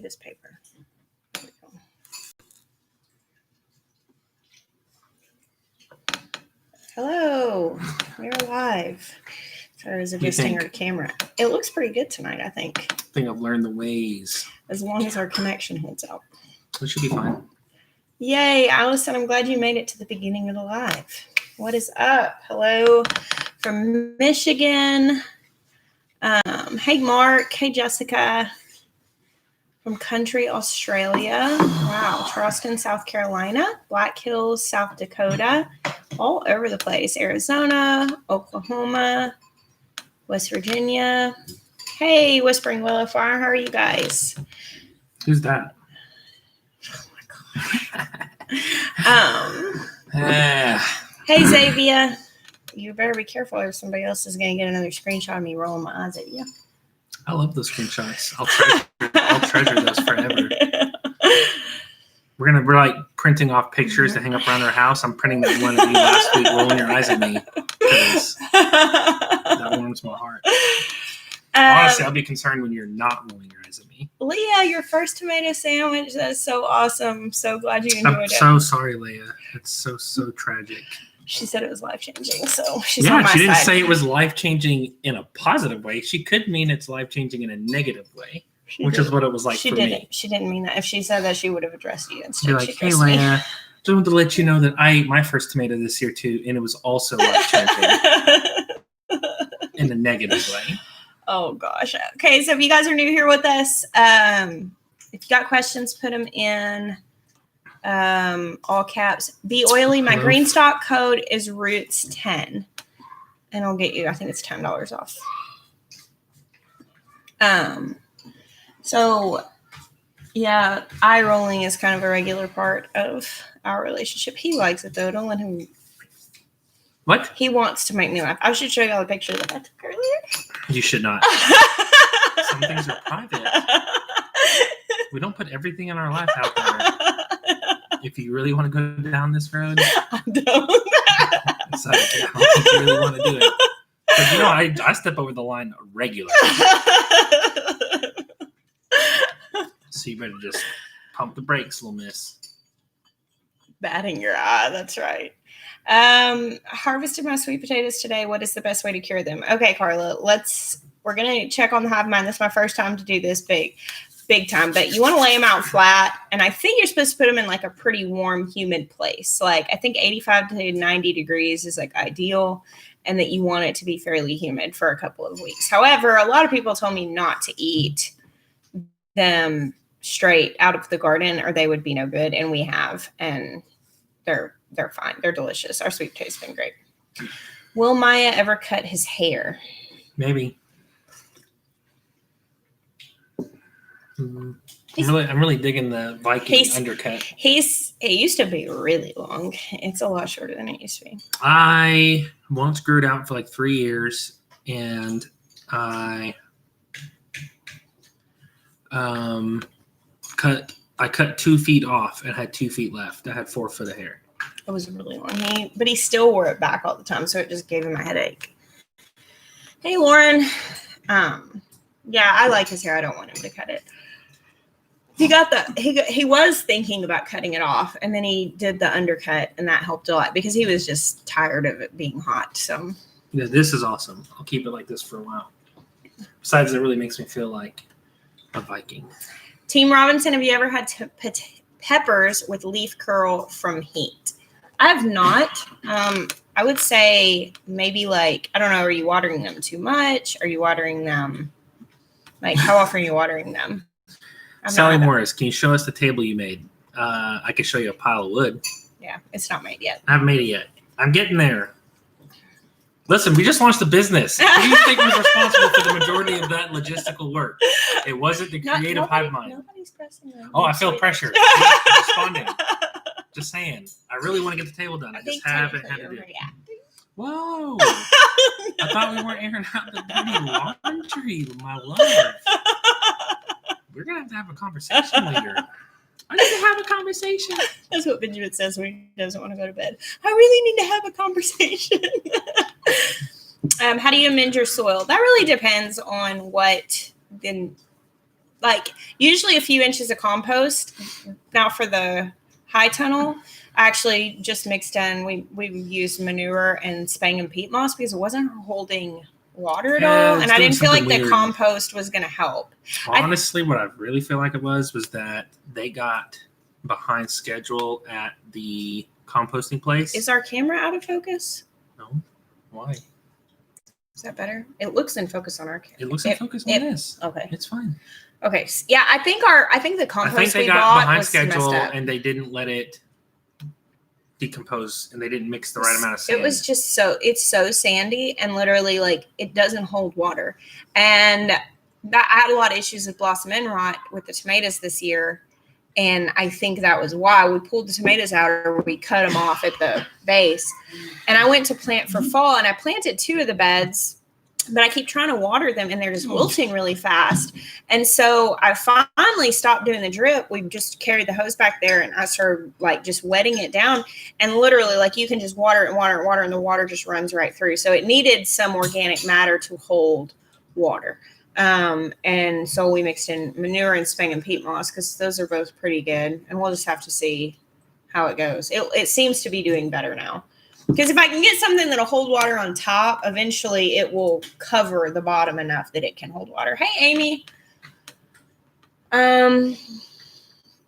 this paper. Hello, we're live. So I was adjusting our camera. It looks pretty good tonight, I think. I think I've learned the ways. As long as our connection holds out. It should be fine. Yay, Allison, I'm glad you made it to the beginning of the live. What is up? Hello from Michigan. Hey, Mark. Hey, Jessica. From Country, Australia. Wow. Charleston, South Carolina. Black Hills, South Dakota. All over the place. Arizona, Oklahoma, West Virginia. Hey, Whispering Willow Fire. How are you guys? Who's that? Oh, my God. Hey, Xavier. You better be careful or somebody else is going to get another screenshot of me rolling my eyes at you. I love those screenshots. I'll treasure those forever. We're like printing off pictures to hang up around our house. I'm printing that one of you last week rolling your eyes at me because that warms my heart. Honestly, I'll be concerned when you're not rolling your eyes at me. Leah, your first tomato sandwich. That's so awesome. I'm so glad you enjoyed it. I'm so sorry, Leah. It's so tragic. She said it was life-changing, so she's on my side. She didn't say it was life-changing in a positive way. She could mean it's life-changing in a negative way, which is what it was like for me. She didn't mean that. If she said that, she would have addressed you instead. Be like, hey, Leah, just wanted to let you know that my first tomato this year, too, and it was also life-changing in a negative way. Oh, gosh. Okay, so if you guys are new here with us, if you got questions, put them in all caps. Be oily. My green stock code is roots10, and I'll get you, I think it's $10 off. So yeah, eye rolling is kind of a regular part of our relationship. He likes it though. Don't let him. What? He wants to make me laugh. I should show you all the pictures that I took earlier. You should not. Some things are private. We don't put everything in our life out there. If you really want to go down this road, I don't. It's like, I don't think you really want to do it. Because you know, I step over the line regularly. So you better just pump the brakes, little miss. Batting your eye, that's right. Harvested my sweet potatoes today. What is the best way to cure them? Okay, Carla, we're going to check on the hive mind. This is my first time to do this big time, but you want to lay them out flat. And I think you're supposed to put them in like a pretty warm, humid place. Like I think 85 to 90 degrees is like ideal, and that you want it to be fairly humid for a couple of weeks. However, a lot of people told me not to eat them straight out of the garden or they would be no good. And we have, and they're fine. They're delicious. Our sweet potatoes have been great. Will Miah ever cut his hair? Maybe. I'm really digging the Viking undercut. It used to be really long. It's a lot shorter than it used to be. I once grew it out for like 3 years, and I cut 2 feet off and had 2 feet left. I had 4 foot of hair. It was really long. But he still wore it back all the time, so it just gave him a headache. Hey, Lauren. Yeah, I like his hair. I don't want him to cut it. He was thinking about cutting it off, and then he did the undercut, and that helped a lot because he was just tired of it being hot. So yeah, this is awesome. I'll keep it like this for a while. Besides, it really makes me feel like a Viking. Team Robinson, have you ever had peppers with leaf curl from heat? I have not. I would say maybe like, I don't know, are you watering them too much? Are you watering them? Like, how often are you watering them? Sally Morris, can you show us the table you made? I can show you a pile of wood. Yeah, it's not made yet. I haven't made it yet. I'm getting there. Listen, we just launched a business. Who do you think was responsible for the majority of that logistical work? It wasn't the creative hive mind. Nobody's pressing them. Oh, I feel pressure. Responding. Just saying. I really want to get the table done. I just haven't had to do it. Whoa. I thought we weren't airing out the dirty laundry, my love. We're going to have a conversation later. I need to have a conversation. That's what Benjamin says when he doesn't want to go to bed. I really need to have a conversation. How do you amend your soil? That really depends on what the like usually a few inches of compost. Now for the high tunnel, I actually just mixed in, we used manure and Spang and peat moss because it wasn't holding water at all. And I didn't feel like the compost was going to help. Honestly, what I really feel like it was that they got behind schedule at the composting place. Is our camera out of focus? No. Why? Is that better? It looks in focus on our camera. It looks in focus on this. Okay. It's fine. Okay. Yeah, I think the compost they got behind schedule and they didn't let it decompose and they didn't mix the right amount of sand. It was just it's so sandy and literally like it doesn't hold water. And I had a lot of issues with blossom end rot with the tomatoes this year. And I think that was why we pulled the tomatoes out or we cut them off at the base. And I went to plant for fall and I planted 2 of the beds, but I keep trying to water them and they're just wilting really fast. And so I finally stopped doing the drip. We just carried the hose back there and I started like just wetting it down. And literally like you can just water it and water it and water and the water just runs right through. So it needed some organic matter to hold water. And so we mixed in manure and Spang and peat moss because those are both pretty good. And we'll just have to see how it goes. It seems to be doing better now. Because if I can get something that'll hold water on top, eventually it will cover the bottom enough that it can hold water. Hey, Amy.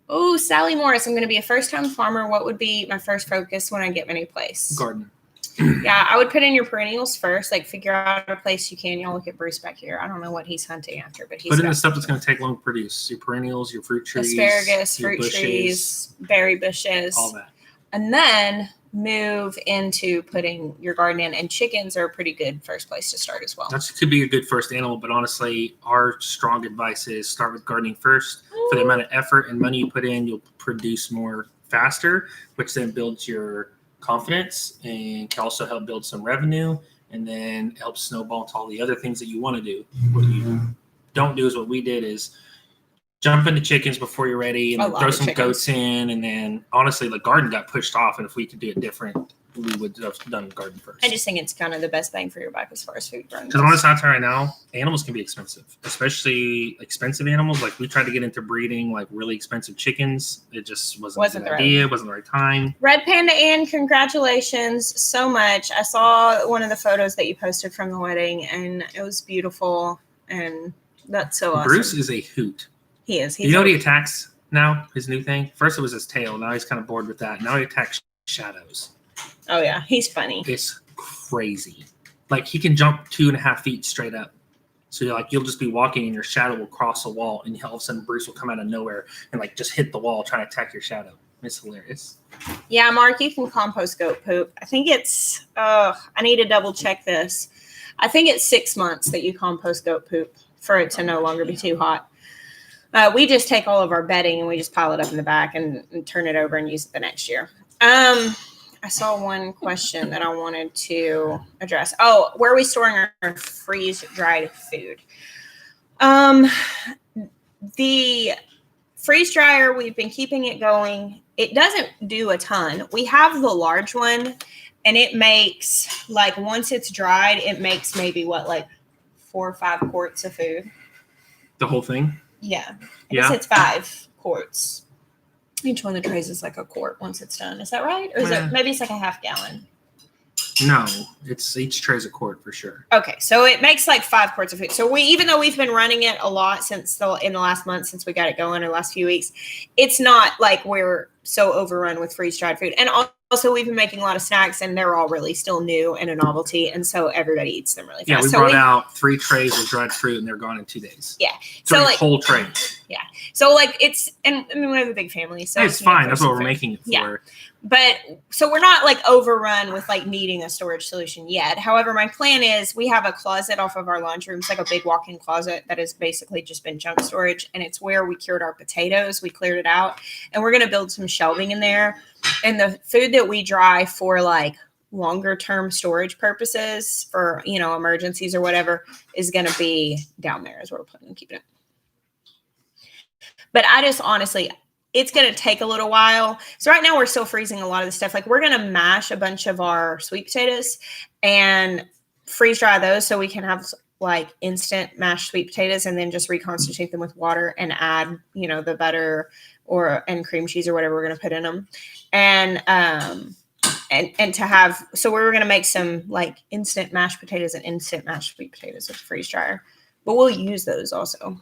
Oh, Sally Morris. I'm going to be a first-time farmer. What would be my first focus when I get my new place? Garden. Yeah, I would put in your perennials first. Like figure out a place you can. Y'all look at Bruce back here. I don't know what he's hunting after, but he's put in the stuff that's going to take long to produce. Your perennials, your fruit trees, asparagus, fruit trees, berry bushes, all that. And then move into putting your garden in. And chickens are a pretty good first place to start as well. That could be a good first animal, but honestly, our strong advice is start with gardening first. For the amount of effort and money you put in, you'll produce more faster, which then builds your confidence and can also help build some revenue and then help snowball to all the other things that you want to do. What you don't do is what we did is jump into chickens before you're ready and throw some goats in. And then honestly, the garden got pushed off. And if we could do it different, we would have done garden first. I just think it's kind of the best bang for your buck as far as food grown. Because honestly, I'll tell you right now, animals can be expensive, especially expensive animals. Like we tried to get into breeding like really expensive chickens. It just wasn't the idea. It wasn't the right time. Red Panda Ann, congratulations so much. I saw one of the photos that you posted from the wedding and it was beautiful. And that's so awesome. Bruce is a hoot. He is. You know what he attacks now? His new thing? First it was his tail. Now he's kind of bored with that. Now he attacks shadows. Oh, yeah. He's funny. It's crazy. Like, he can jump 2.5 feet straight up. So, you'll just be walking and your shadow will cross a wall and all of a sudden Bruce will come out of nowhere and, just hit the wall trying to attack your shadow. It's hilarious. Yeah, Mark, you can compost goat poop. I think it's, I need to double check this. I think it's 6 months that you compost goat poop for it to no longer be too hot. We just take all of our bedding and we just pile it up in the back and turn it over and use it the next year. I saw one question that I wanted to address. Oh, where are we storing our freeze-dried food? The freeze dryer, we've been keeping it going. It doesn't do a ton. We have the large one, and it makes, once it's dried, it makes maybe, 4 or 5 quarts of food. The whole thing? Yeah. I guess it's 5 quarts. Each one of the trays is like a quart once it's done. Is that right? Or is it maybe it's like a half gallon? No, it's each tray is a quart for sure. Okay, so it makes 5 quarts of food. So even though we've been running it a lot in the last month since we got it going, or the last few weeks, it's not like we're so overrun with freeze-dried food. And also, we've been making a lot of snacks, and they're all really still new and a novelty, and so everybody eats them really fast. Yeah, we brought out 3 trays of dried fruit, and they're gone in 2 days. Yeah. 3 whole trays. Yeah. So, it's, and I mean, we have a big family, so it's fine. That's what we're making it for. Yeah. But, so we're not, overrun with, needing a storage solution yet. However, my plan is we have a closet off of our laundry room. It's like a big walk-in closet that has basically just been junk storage, and it's where we cured our potatoes. We cleared it out, and we're going to build some shelving in there. And the food that we dry for longer term storage purposes for, emergencies or whatever is going to be down there is where we're planning on keeping it. But I just honestly, it's going to take a little while. So right now we're still freezing a lot of the stuff. We're going to mash a bunch of our sweet potatoes and freeze dry those so we can have like instant mashed sweet potatoes and then just reconstitute them with water and add, the butter and cream cheese or whatever we're going to put in them. And to have, so we were going to make some like instant mashed potatoes and instant mashed sweet potatoes with the freeze dryer, but we'll use those also.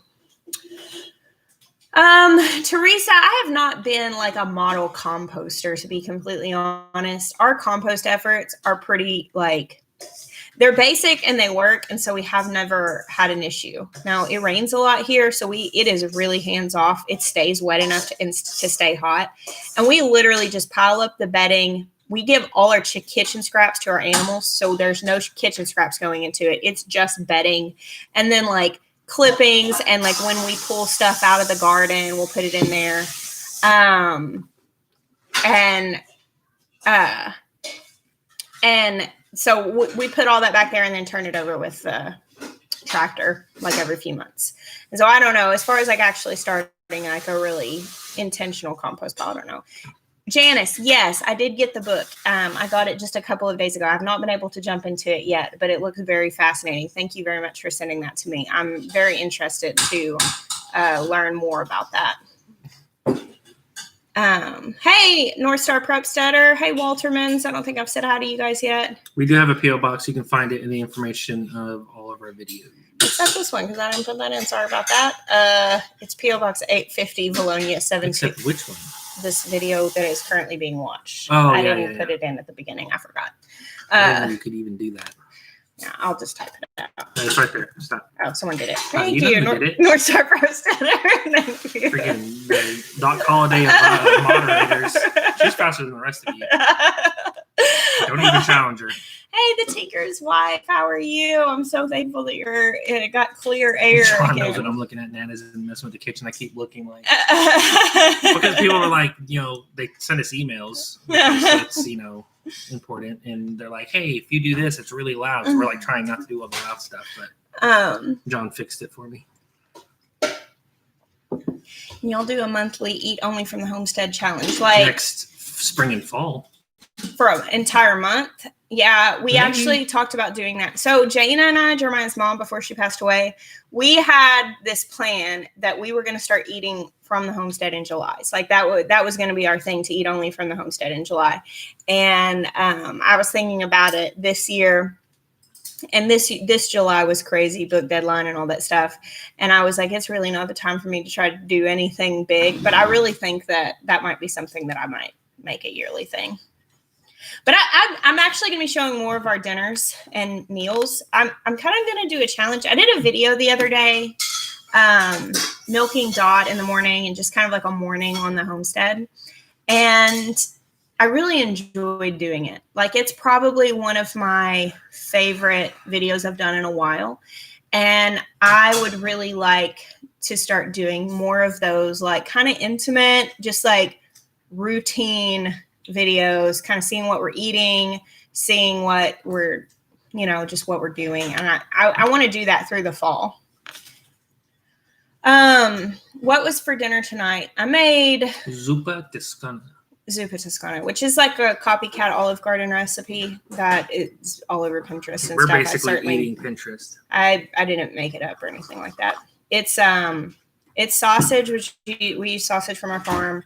Teresa, I have not been like a model composter, to be completely honest. Our compost efforts are pretty they're basic and they work. And so we have never had an issue. Now it rains a lot here. So it is really hands off. It stays wet enough to stay hot. And we literally just pile up the bedding. We give all our kitchen scraps to our animals. So there's no kitchen scraps going into it. It's just bedding. And then like clippings. And like when we pull stuff out of the garden, we'll put it in there. And so we put all that back there and then turn it over with the tractor like every few months. And so I don't know, as far as like actually starting like a really intentional compost pile, I don't know. Janice, yes, I did get the book. I got it just a couple of days ago. I've not been able to jump into it yet, but it looks very fascinating. Thank you very much for sending that to me. I'm very interested to learn more about that. Hey, North Star Prepsteader. Hey, Waltermans. I don't think I've said hi to you guys yet. We do have a P.O. box. You can find it in the information of all of our videos. Except this one, because I didn't put that in. Sorry about that. It's P.O. Box 850, Bologna 7. Except which one? This video that is currently being watched. Oh, I didn't put it in at the beginning. I forgot. I didn't know you could even do that. Yeah, I'll just type it out. No, it's right there. Stop. Oh, someone did it. Thank you. North Star Prepsteader. Thank you. Freaking the Doc Holiday of moderators. She's faster than the rest of you. Don't even challenge her. Hey, the Tinker's wife. How are you? I'm so thankful that you're got clear air. John knows that I'm looking at Nana's and messing with the kitchen. I keep looking like because people are like, they send us emails. It's important, and they're like, hey, if you do this, it's really loud. So we're like trying not to do all the loud stuff, but John fixed it for me. Y'all do a monthly eat only from the Homestead challenge, like next spring and fall for an entire month. Yeah, we actually talked about doing that. So Jaina and I, Jeremiah's mom, before she passed away, we had this plan that we were going to start eating from the Homestead in July. So like that was going to be our thing, to eat only from the Homestead in July. And I was thinking about it this year, and this July was crazy, book deadline and all that stuff. And I was like, it's really not the time for me to try to do anything big. But I really think that might be something that I might make a yearly thing. But I'm actually going to be showing more of our dinners and meals. I'm kind of going to do a challenge. I did a video the other day, milking Dot in the morning, and just kind of like a morning on the Homestead. And I really enjoyed doing it. Like, it's probably one of my favorite videos I've done in a while. And I would really like to start doing more of those, like kind of intimate, just like routine videos, kind of seeing what we're eating, seeing what we're, just what we're doing. And I want to do that through the fall. What was for dinner tonight? I made Zuppa Toscana, which is like a copycat Olive Garden recipe that is all over Pinterest and we're stuff. basically eating Pinterest. I didn't make it up or anything like that. It's sausage, which we use sausage from our farm.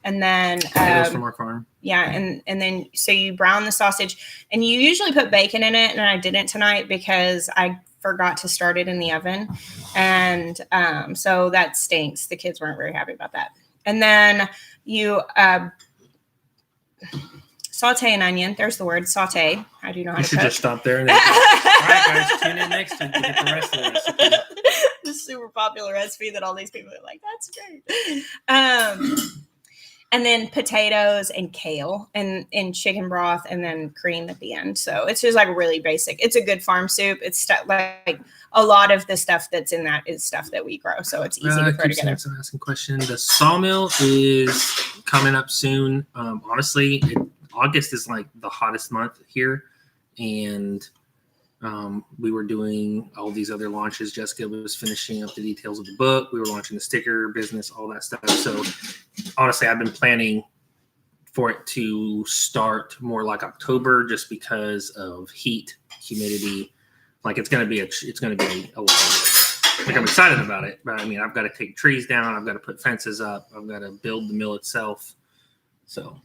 And then from our farm. Yeah, and then so you brown the sausage, and you usually put bacon in it, and I didn't tonight because I forgot to start it in the oven, and so that stinks. The kids weren't very happy about that. And then you saute an onion. There's the word saute. I do know how to cook. You should just stop there. And all right, guys, tune in next week to get the rest of the recipe. The super popular recipe that all these people are like, that's great. And then potatoes and kale and chicken broth, and then cream at the end. So it's just like really basic. It's a good farm soup. It's like a lot of the stuff that's in that is stuff that we grow. So it's easy to throw together. I'm asking a question. The sawmill is coming up soon. Honestly, August is like the hottest month here. And we were doing all these other launches. Jessica was finishing up the details of the book. We were launching the sticker business, all that stuff. So honestly, I've been planning for it to start more like October, just because of heat, humidity, Like it's gonna be a lot. Like I'm excited about it, but I mean I've got to take trees down, I've got to put fences up, I've got to build the mill itself. So,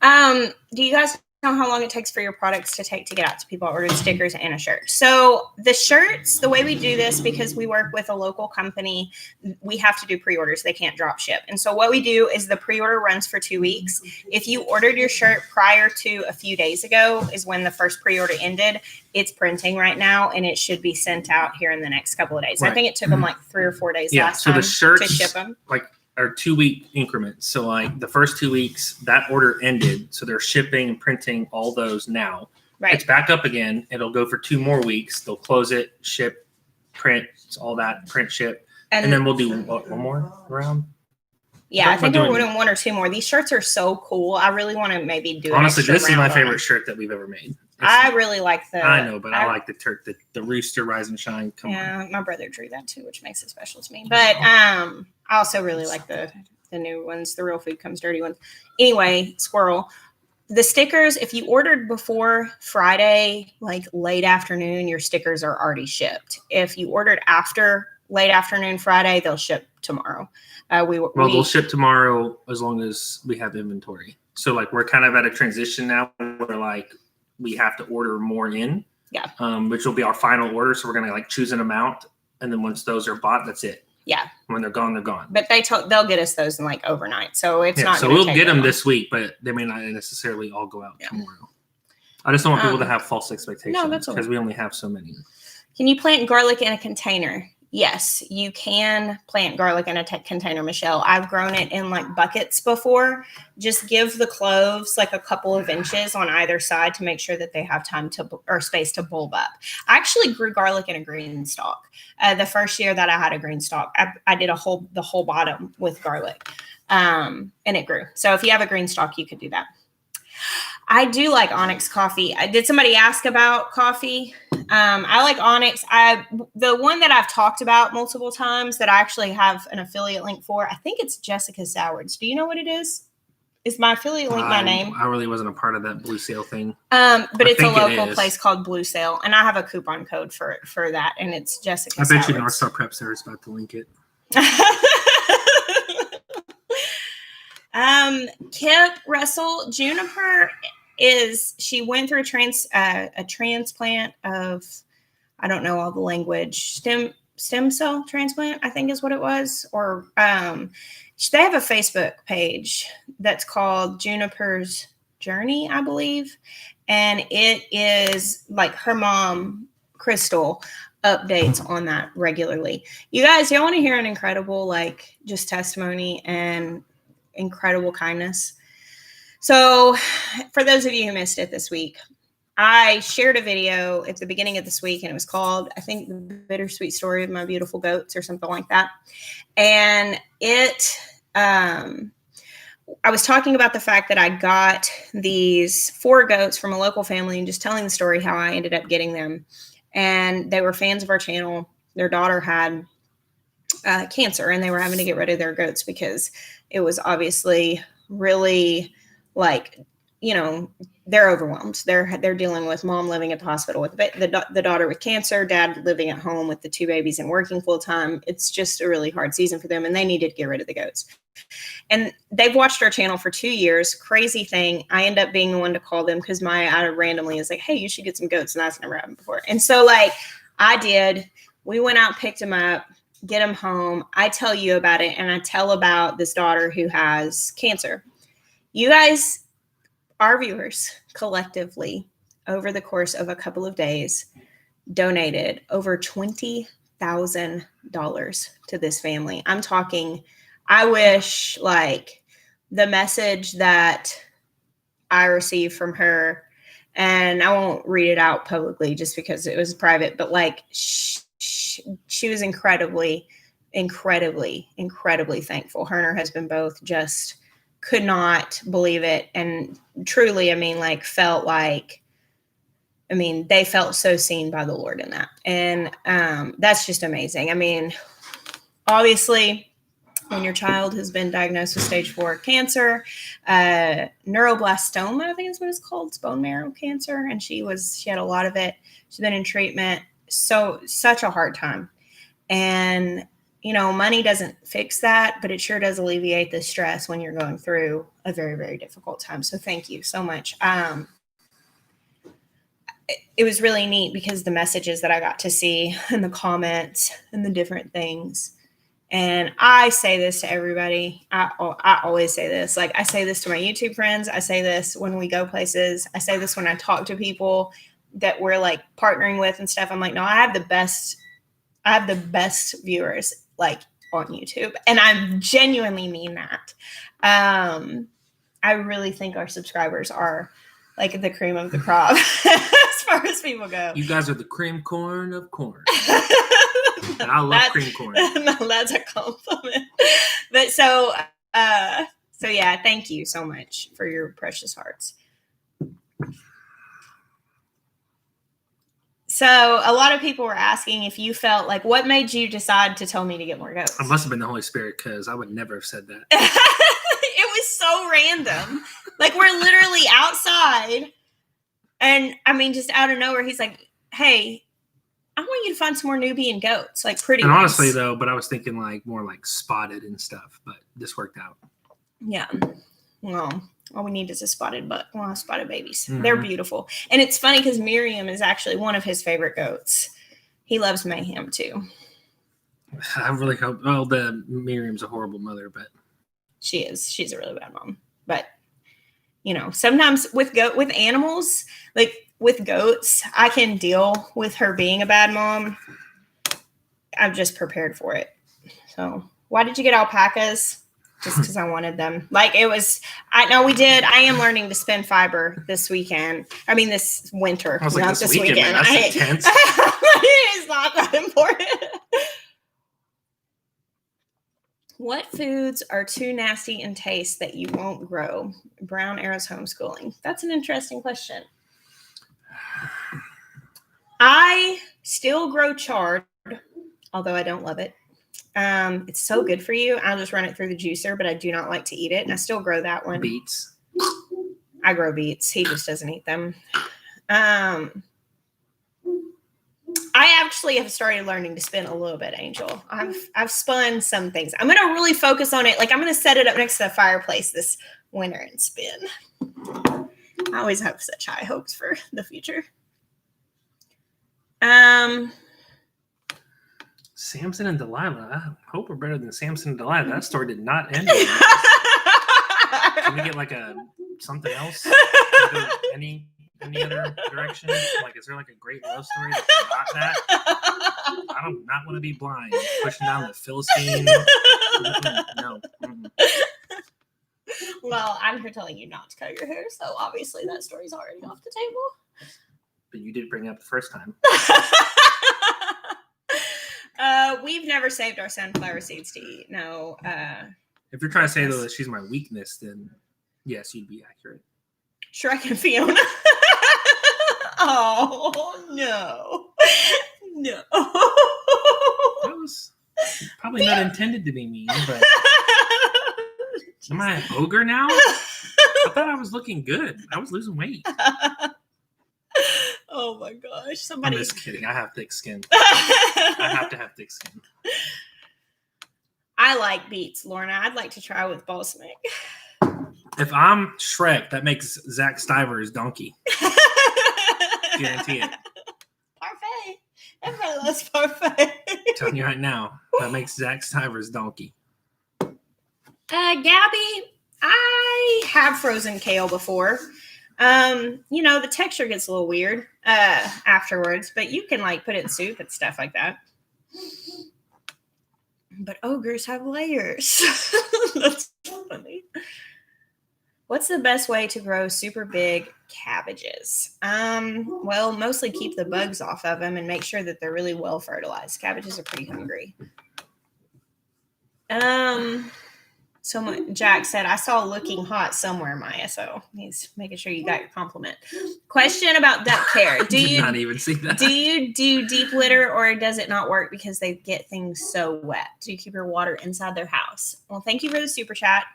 do you guys know how long it takes for your products to get out to people? I ordered stickers and a shirt. So the shirts, the way we do this, because we work with a local company, we have to do pre-orders. They can't drop ship. And so what we do is the pre-order runs for 2 weeks. If you ordered your shirt prior to a few days ago is when the first pre-order ended. It's printing right now, and it should be sent out here in the next couple of days. Right. I think it took them like 3 or 4 days last time the shirts, to ship them. Like are 2 week increments. So like the first 2 weeks that order ended. So they're shipping and printing all those now. Right. It's back up again. It'll go for 2 more weeks. They'll close it, ship, print, all that, print, ship. And then we'll do one more round. Yeah, I think we're doing 1 or 2 more. These shirts are so cool. I really want to maybe do. Honestly, this is my favorite shirt that we've ever made. I really like the. I know, but I like the rooster rise and shine. Come on. My brother drew that too, which makes it special to me. But I also really like the new ones, the Real Food Comes Dirty ones. Anyway, squirrel. The stickers, if you ordered before Friday, like late afternoon, your stickers are already shipped. If you ordered after late afternoon Friday, they'll ship tomorrow. They'll ship tomorrow as long as we have inventory. So like we're kind of at a transition now where like we have to order more in. Yeah. Which will be our final order. So we're gonna like choose an amount, and then once those are bought, that's it. Yeah. When they're gone, they're gone. But they'll get us those in like overnight. So it's not. So we'll get them this week, but they may not necessarily all go out tomorrow. I just don't want people to have false expectations. No, that's because we only have so many. Can you plant garlic in a container? Yes, you can plant garlic in a container, Michelle. I've grown it in like buckets before. Just give the cloves like a couple of inches on either side to make sure that they have time or space to bulb up. I actually grew garlic in a green stalk. The first year that I had a green stalk, I did the whole bottom with garlic, and it grew. So if you have a green stalk, you could do that. I do like Onyx coffee. Did somebody ask about coffee? I like Onyx. The one that I've talked about multiple times that I actually have an affiliate link for, I think it's Jessica Sowards. Do you know what it is? Is my affiliate link my name? I really wasn't a part of that Blue Sale thing. But it's a local place called Blue Sale, and I have a coupon code for that, and it's Jessica Sowards. I bet you North Star Prep Center is about to link it. Kip Russell, Juniper she went through a transplant of, I don't know all the language, stem cell transplant, I think is what it was. Or they have a Facebook page that's called Juniper's Journey, I believe. And it is like her mom, Crystal, updates on that regularly. You guys, y'all want to hear an incredible, like, just testimony and incredible kindness? So for those of you who missed it this week, I shared a video at the beginning of this week, and it was called, I think, The Bittersweet Story of My Beautiful Goats or something like that. And I was talking about the fact that I got these 4 goats from a local family and just telling the story how I ended up getting them. And they were fans of our channel. Their daughter had cancer, and they were having to get rid of their goats because it was obviously really, like, you know, they're overwhelmed. They're dealing with mom living at the hospital with the daughter with cancer, dad living at home with the 2 babies and working full time. It's just a really hard season for them, and they needed to get rid of the goats. And they've watched our channel for 2 years. Crazy thing. I end up being the one to call them because Miah randomly is like, hey, you should get some goats. And that's never happened before. And so, like, I did. We went out, picked them up, get them home. I tell you about it, and I tell about this daughter who has cancer. You guys, our viewers, collectively, over the course of a couple of days, donated over $20,000 to this family. I'm talking, I wish, like, the message that I received from her, and I won't read it out publicly just because it was private, but like she was incredibly, incredibly, incredibly thankful. Her and her husband both just could not believe it. And truly, I mean, like, they felt so seen by the Lord in that. And that's just amazing. I mean, obviously, when your child has been diagnosed with stage 4 cancer, neuroblastoma, I think is what it's called. It's bone marrow cancer. And she had a lot of it. She's been in treatment. such a hard time. And, money doesn't fix that, but it sure does alleviate the stress when you're going through a very, very difficult time. So thank you so much. It was really neat because the messages that I got to see and the comments and the different things. And I say this to everybody. I always say this. Like, I say this to my YouTube friends. I say this when we go places. I say this when I talk to people that we're like partnering with and stuff. I'm like, no, I have the best viewers like on YouTube. And I genuinely mean that. I really think our subscribers are like the cream of the crop as far as people go. You guys are the cream corn of corn. I love cream corn. No, that's a compliment. But so yeah, thank you so much for your precious hearts. So a lot of people were asking if you felt like, what made you decide to tell me to get more goats? It must have been the Holy Spirit, because I would never have said that. It was so random. Like, we're literally outside, and I mean, just out of nowhere, he's like, hey, I want you to find some more Nubian goats, like pretty And ones. honestly, though, but I was thinking like more like spotted and stuff, but this worked out. Yeah. Well, all we need is a spotted babies. Mm-hmm. They're beautiful. And it's funny because Miriam is actually one of his favorite goats. He loves Mayhem too. I really hope. Well, Miriam's a horrible mother, but she is. She's a really bad mom. But sometimes with animals, like with goats, I can deal with her being a bad mom. I'm just prepared for it. So, why did you get alpacas? Just because I wanted them. Like, it was, I am learning to spin fiber this weekend. I mean, this winter. I was like, not this weekend. That's intense. It is not that important. What foods are too nasty in taste that you won't grow? Brown Arrow's homeschooling. That's an interesting question. I still grow chard, although I don't love it. It's so good for you. I'll just run it through the juicer, but I do not like to eat it. And I still grow that one. Beets. I grow beets. He just doesn't eat them. I actually have started learning to spin a little bit, Angel. I've spun some things. I'm going to really focus on it. Like, I'm going to set it up next to the fireplace this winter and spin. I always have such high hopes for the future. Samson and Delilah. I hope we're better than Samson and Delilah. That story did not end. Can we get like something else? Any other direction? Like, is there like a great love story that's not that? I do not want to be blind. Pushing down the Philistine. No. Mm-mm. Well, I'm here telling you not to cut your hair, so obviously that story's already off the table. But you did bring it up the first time. We've never saved our sunflower seeds to eat. No. If you're trying to say though that she's my weakness, then yes, you'd be accurate. Shrek and Fiona. Oh no. That was probably not intended to be mean, but am I an ogre now? I thought I was looking good. I was losing weight. Oh my gosh. I'm just kidding. I have thick skin. I have to have thick skin. I like beets, Lorna. I'd like to try with balsamic. If I'm Shrek, that makes Zach Stiver's donkey. Guarantee it. Parfait. Everybody loves parfait. I'm telling you right now, that makes Zach Stiver's donkey. Gabby, I have frozen kale before. The texture gets a little weird afterwards, but you can like put it in soup and stuff like that. But ogres have layers. That's funny. What's the best way to grow super big cabbages? Well, mostly keep the bugs off of them and make sure that they're really well fertilized. Cabbages are pretty hungry. Jack said, I saw looking hot somewhere, Miah. So he's making sure you got your compliment. Question about duck care. Do you not even see that? Do you do deep litter or does it not work because they get things so wet? Do you keep your water inside their house? Well, thank you for the super chat.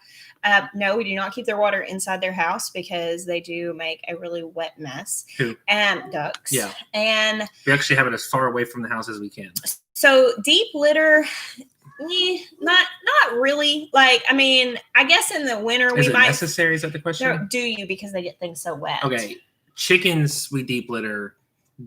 No, we do not keep their water inside their house because they do make a really wet mess. Who? Ducks. Yeah. And we actually have it as far away from the house as we can. So deep litter, not really. Like, I mean, I guess in the winter is it necessary? Is that the question? No, do you? Because they get things so wet. Okay. Chickens, we deep litter.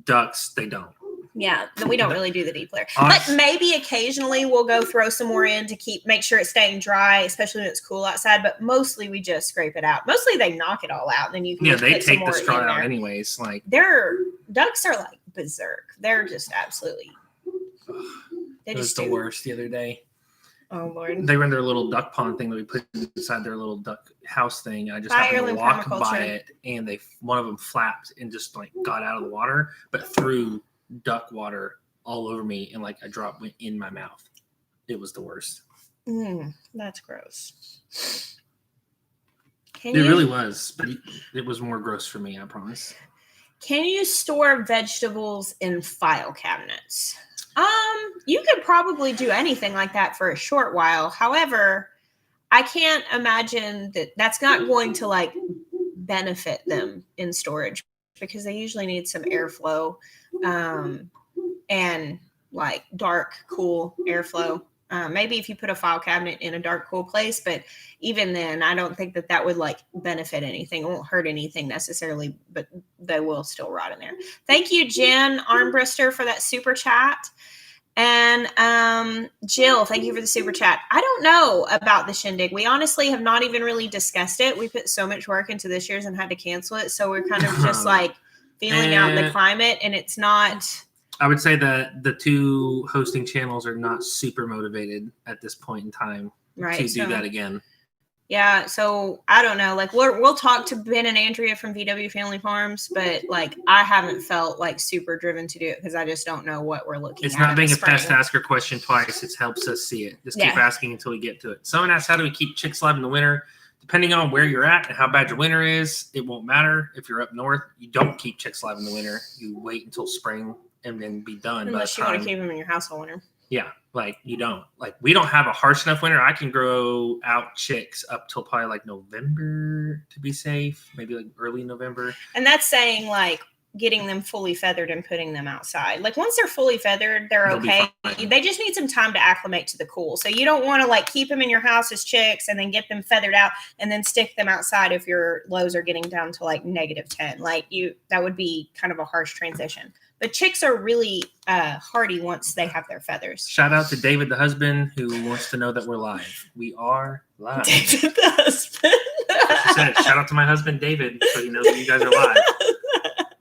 Ducks, they don't. Yeah, we don't really do the deep litter. But maybe occasionally we'll go throw some more in to make sure it's staying dry, especially when it's cool outside. But mostly we just scrape it out. Mostly they knock it all out. Then you can they take the straw out anyways. Like ducks are like berserk. They're just absolutely. It was the worst the other day. Oh Lord! They were in their little duck pond thing that we put inside their little duck house thing. I just happened to walk by it, and one of them flapped and just like got out of the water, but threw duck water all over me, and like a drop went in my mouth. It was the worst. That's gross. It really was, but it was more gross for me. I promise. Can you store vegetables in file cabinets? You could probably do anything like that for a short while. However, I can't imagine that that's not going to like benefit them in storage because they usually need some airflow, and like dark, cool airflow. Maybe if you put a file cabinet in a dark, cool place, but even then, I don't think that would like benefit anything. It won't hurt anything necessarily, but they will still rot in there. Thank you, Jen Armbruster, for that super chat. And Jill, thank you for the super chat. I don't know about the shindig. We honestly have not even really discussed it. We put so much work into this year's and had to cancel it. So we're kind of just like feeling out the climate, and it's not. I would say that the two hosting channels are not super motivated at this point in time to do that again. Yeah, so I don't know. Like we'll talk to Ben and Andrea from VW Family Farms, but like I haven't felt like super driven to do it because I just don't know what we're looking at. It's not being a pest to ask her question twice. It helps us see it. Just keep asking until we get to it. Someone asked, how do we keep chicks alive in the winter? Depending on where you're at and how bad your winter is, it won't matter. If you're up north, you don't keep chicks alive in the winter. You wait until spring and then be done. Unless you want to keep them in your house all winter. Yeah, like you don't. Like we don't have a harsh enough winter. I can grow out chicks up till probably like November to be safe, maybe like early November. And that's saying like getting them fully feathered and putting them outside. Like once they're fully feathered, they're okay. They just need some time to acclimate to the cool. So you don't want to like keep them in your house as chicks and then get them feathered out and then stick them outside if your lows are getting down to like -10. Like that would be kind of a harsh transition. But chicks are really hardy once they have their feathers. Shout out to David, the husband, who wants to know that we're live. We are live. David, the husband. She said, shout out to my husband, David, so he knows that you guys are live.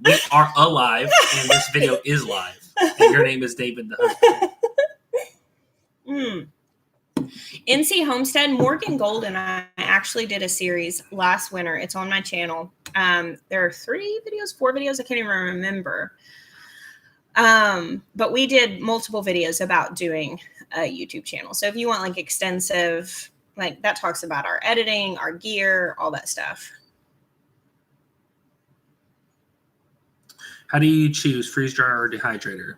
We are alive, and this video is live. And your name is David, the husband. NC Homestead, Morgan Gold and I actually did a series last winter. It's on my channel. There are 4 videos, I can't even remember. But we did multiple videos about doing a YouTube channel. So if you want like extensive, like that talks about our editing, our gear, all that stuff. How do you choose freeze dryer or dehydrator?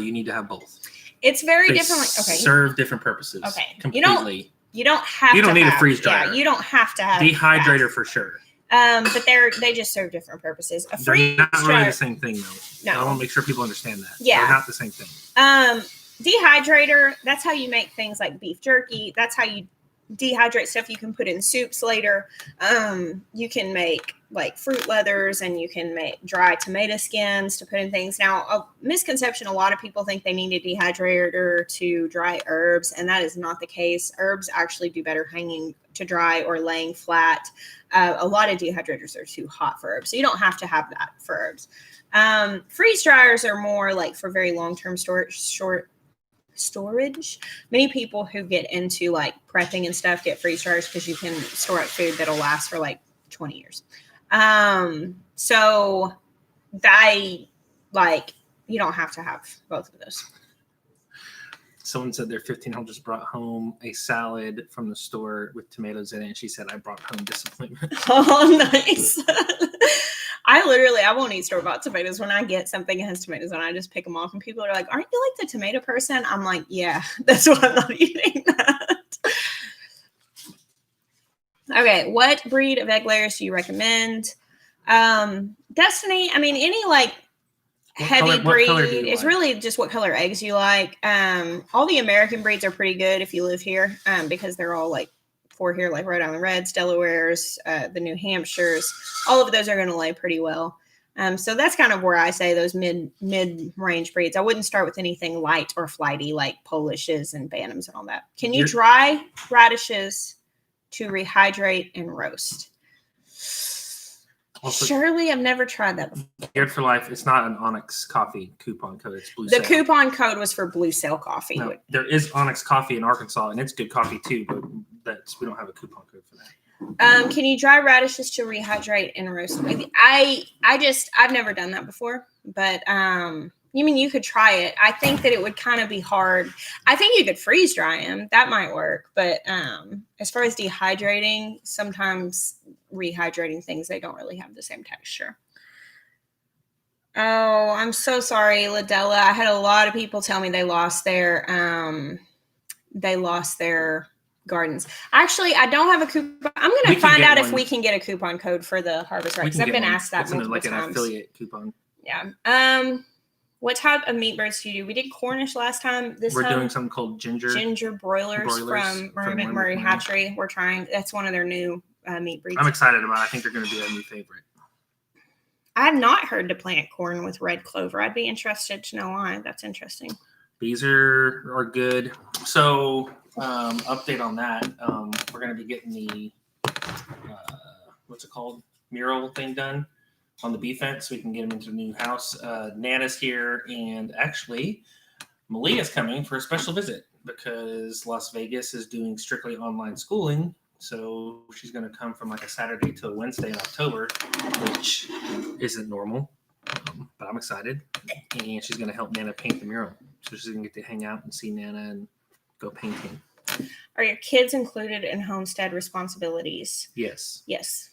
You need to have both. It's very different. Okay. Serve different purposes. Okay. Completely. You don't have. You don't need a freeze dryer. Yeah, you don't have to have dehydrator that. For sure. But they just serve different purposes. A freeze They're not dryer, really the same thing though. No. I want to make sure people understand that. Yeah. They're not the same thing. Dehydrator, that's how you make things like beef jerky. That's how you dehydrate stuff you can put in soups later. You can make like fruit leathers and you can make dry tomato skins to put in things. Now, a misconception, a lot of people think they need a dehydrator to dry herbs, and that is not the case. Herbs actually do better hanging to dry or laying flat. A lot of dehydrators are too hot for herbs, so you don't have to have that for herbs. Freeze dryers are more like for very long-term storage. Many people who get into like prepping and stuff get freeze dryers because you can store up food that'll last for like 20 years. So you don't have to have both of those. Someone said their 15-year-old just brought home a salad from the store with tomatoes in it, and she said, I brought home disappointment. Oh, nice. I won't eat store-bought tomatoes. When I get something that has tomatoes on it, I just pick them off, and people are like, aren't you like the tomato person? I'm like, yeah, that's why I'm not eating that. Okay, what breed of egg layers do you recommend? Destiny, I mean, any like heavy breed, it's really just what color eggs you like. All the American breeds are pretty good if you live here, because they're all like for here, like Rhode Island Reds, Delawares, the New Hampshires. All of those are going to lay pretty well. So that's kind of where I say those mid-range breeds. I wouldn't start with anything light or flighty like Polishes and Bantams and all that. Can you dry radishes to rehydrate and roast? Also, surely I've never tried that before. Scared for Life, it's not an Onyx coffee coupon code. It's Blue Sail. The coupon code was for Blue Sail coffee. No, there is Onyx coffee in Arkansas, and it's good coffee too, but we don't have a coupon code for that. Can you dry radishes to rehydrate and roast? I've never done that before, but you mean you could try it. I think that it would kind of be hard. I think you could freeze dry them. That might work. But as far as dehydrating, sometimes rehydrating things, they don't really have the same texture. Oh, I'm so sorry, Ladella. I had a lot of people tell me they lost their gardens. Actually, I don't have a coupon. I'm going to find out if we can get a coupon code for the Harvest Right, because I've been asked that multiple times. An affiliate coupon. Yeah. What type of meat birds do you do? We did Cornish last time. We're doing something called ginger broilers from Murray McMurray Hatchery. We're trying. That's one of their new meat breeds. I'm excited about it. I think they're going to be a new favorite. I have not heard to plant corn with red clover. I'd be interested to know why. That's interesting. Bees are good. So update on that. We're going to be getting the what's it called? Mural thing done on the bee fence so we can get them into the new house. Nana's here, and actually Malia's coming for a special visit because Las Vegas is doing strictly online schooling. So she's going to come from like a Saturday to a Wednesday in October, which isn't normal, but I'm excited. And she's going to help Nana paint the mural. So she's going to get to hang out and see Nana and go painting. Are your kids included in Homestead responsibilities? Yes. Yes.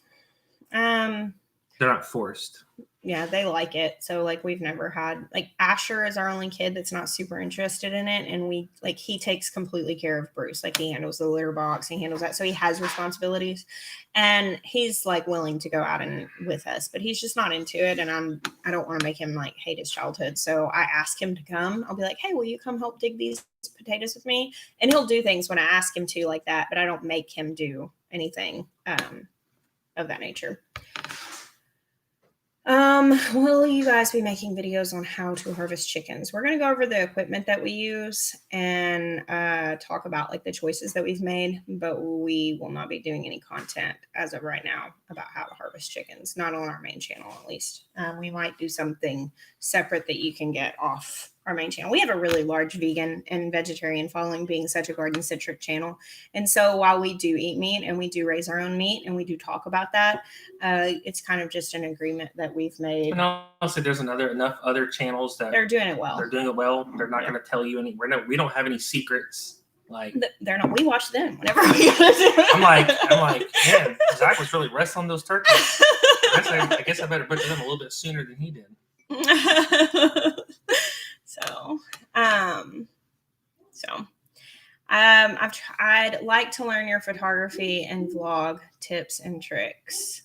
They're not forced. Yeah, they like it. So like we've never had like Asher is our only kid that's not super interested in it, and he takes completely care of Bruce. Like he handles the litter box, he handles that, so he has responsibilities, and he's like willing to go out and with us, but he's just not into it, and I don't want to make him like hate his childhood. So I ask him to come. I'll be like, hey, will you come help dig these potatoes with me? And he'll do things when I ask him to like that, but I don't make him do anything of that nature. Will you guys be making videos on how to harvest chickens? We're going to go over the equipment that we use and talk about like the choices that we've made, but we will not be doing any content as of right now about how to harvest chickens, not on our main channel at least. We might do something separate that you can get off our main channel. We have a really large vegan and vegetarian following, being such a garden centric channel. And so while we do eat meat and we do raise our own meat and we do talk about that, it's kind of just an agreement that we've made. And also there's enough other channels that they're doing it well. They're doing it well. They're not going to tell you any. We don't have any secrets. Like they're not. We watch them whenever we gotta do it. I'm like, man, Zach was really wrestling those turkeys. I guess I better put them a little bit sooner than he did. I'd like to learn your photography and vlog tips and tricks.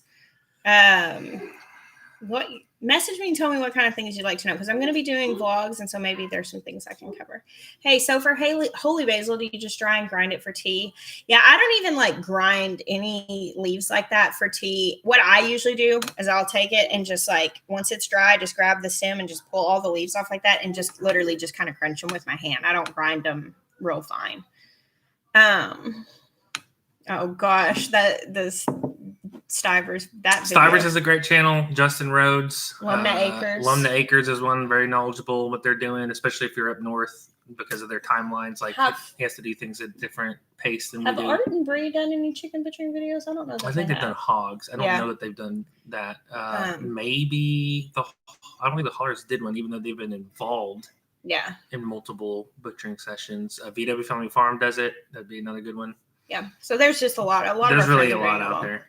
Message me and tell me what kind of things you'd like to know, because I'm going to be doing vlogs, and so maybe there's some things I can cover. Hey, so for holy basil, do you just dry and grind it for tea? Yeah, I don't even like grind any leaves like that for tea. What I usually do is I'll take it and just like once it's dry, just grab the stem and just pull all the leaves off like that, and just literally just kind of crunch them with my hand. I don't grind them real fine. Oh gosh, Stivers. Stivers is a great channel. Justin Rhodes. Lumna Acres. Lumna Acres is one very knowledgeable what they're doing, especially if you're up north because of their timelines. Like he has to do things at different pace than we do. Have Art and Bree done any chicken butchering videos? I don't know. I think they've done hogs. I don't know that they've done that. Maybe I don't think the Hollers did one, even though they've been involved. Yeah. In multiple butchering sessions. VW Family Farm does it. That'd be another good one. Yeah. So there's just a lot. There's really a lot out there.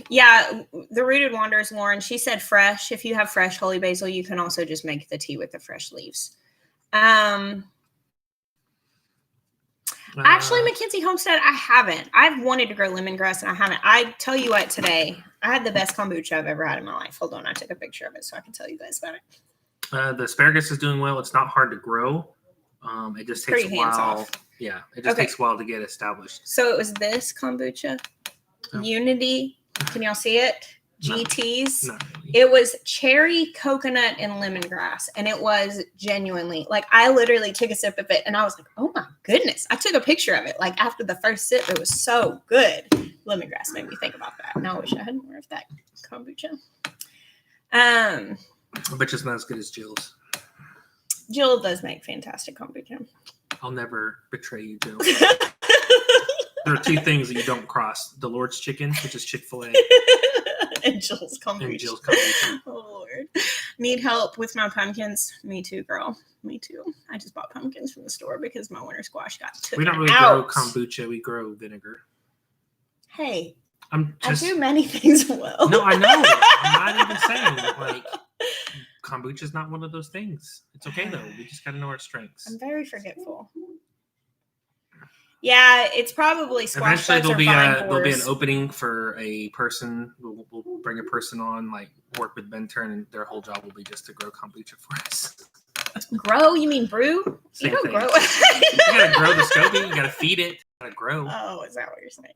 Yeah, the Rooted Wanderers, Lauren, she said fresh. If you have fresh holy basil, you can also just make the tea with the fresh leaves. Actually, Mackenzie Homestead, I haven't. I've wanted to grow lemongrass and I haven't. I tell you what, today, I had the best kombucha I've ever had in my life. Hold on, I took a picture of it so I can tell you guys about it. The asparagus is doing well. It's not hard to grow. It just takes a while. Yeah, it just takes a while to get established. So it was this kombucha, Unity. Can y'all see it? GTs. Not really. It was cherry, coconut, and lemongrass. And it was genuinely, like, I literally took a sip of it and I was like, oh my goodness. I took a picture of it. Like, after the first sip, it was so good. Lemongrass made me think about that. Now I wish I had more of that kombucha. But it's not as good as Jill's. Jill does make fantastic kombucha. I'll never betray you, Jill. There are two things that you don't cross: the Lord's chicken, which is Chick-fil-A, and Jill's kombucha. Oh Lord, need help with my pumpkins? Me too, girl. Me too. I just bought pumpkins from the store because my winter squash got taken out. We don't really grow kombucha. We grow vinegar. Hey, I do many things well. No, I know. I'm not even saying like kombucha is not one of those things. It's okay though. We just got to know our strengths. I'm very forgetful. Yeah, it's probably squash. Eventually, there'll be an opening for a person. We'll bring a person on, like work with Ben Turn, and their whole job will be just to grow kombucha for us. Grow? You mean brew? Same you don't thing. grow. You gotta grow the SCOBY. You gotta feed it. Gotta grow. Oh, is that what you're saying?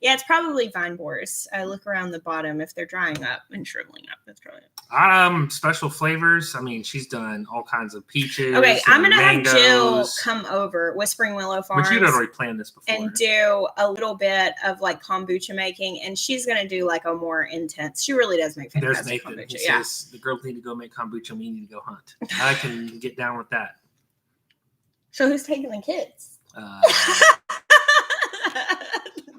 Yeah, it's probably vine borers. I look around the bottom. If they're drying up and shriveling up, that's probably it. Special flavors. I mean, she's done all kinds of peaches. Okay, I'm gonna mangoes. have Jill come over, Whispering Willow Farms. But you'd already planned this before. And do a little bit of like kombucha making, and she's gonna do like a more intense. She really does make fantastic kombucha. He says the girls need to go make kombucha. We need to go hunt. I can get down with that. So who's taking the kids?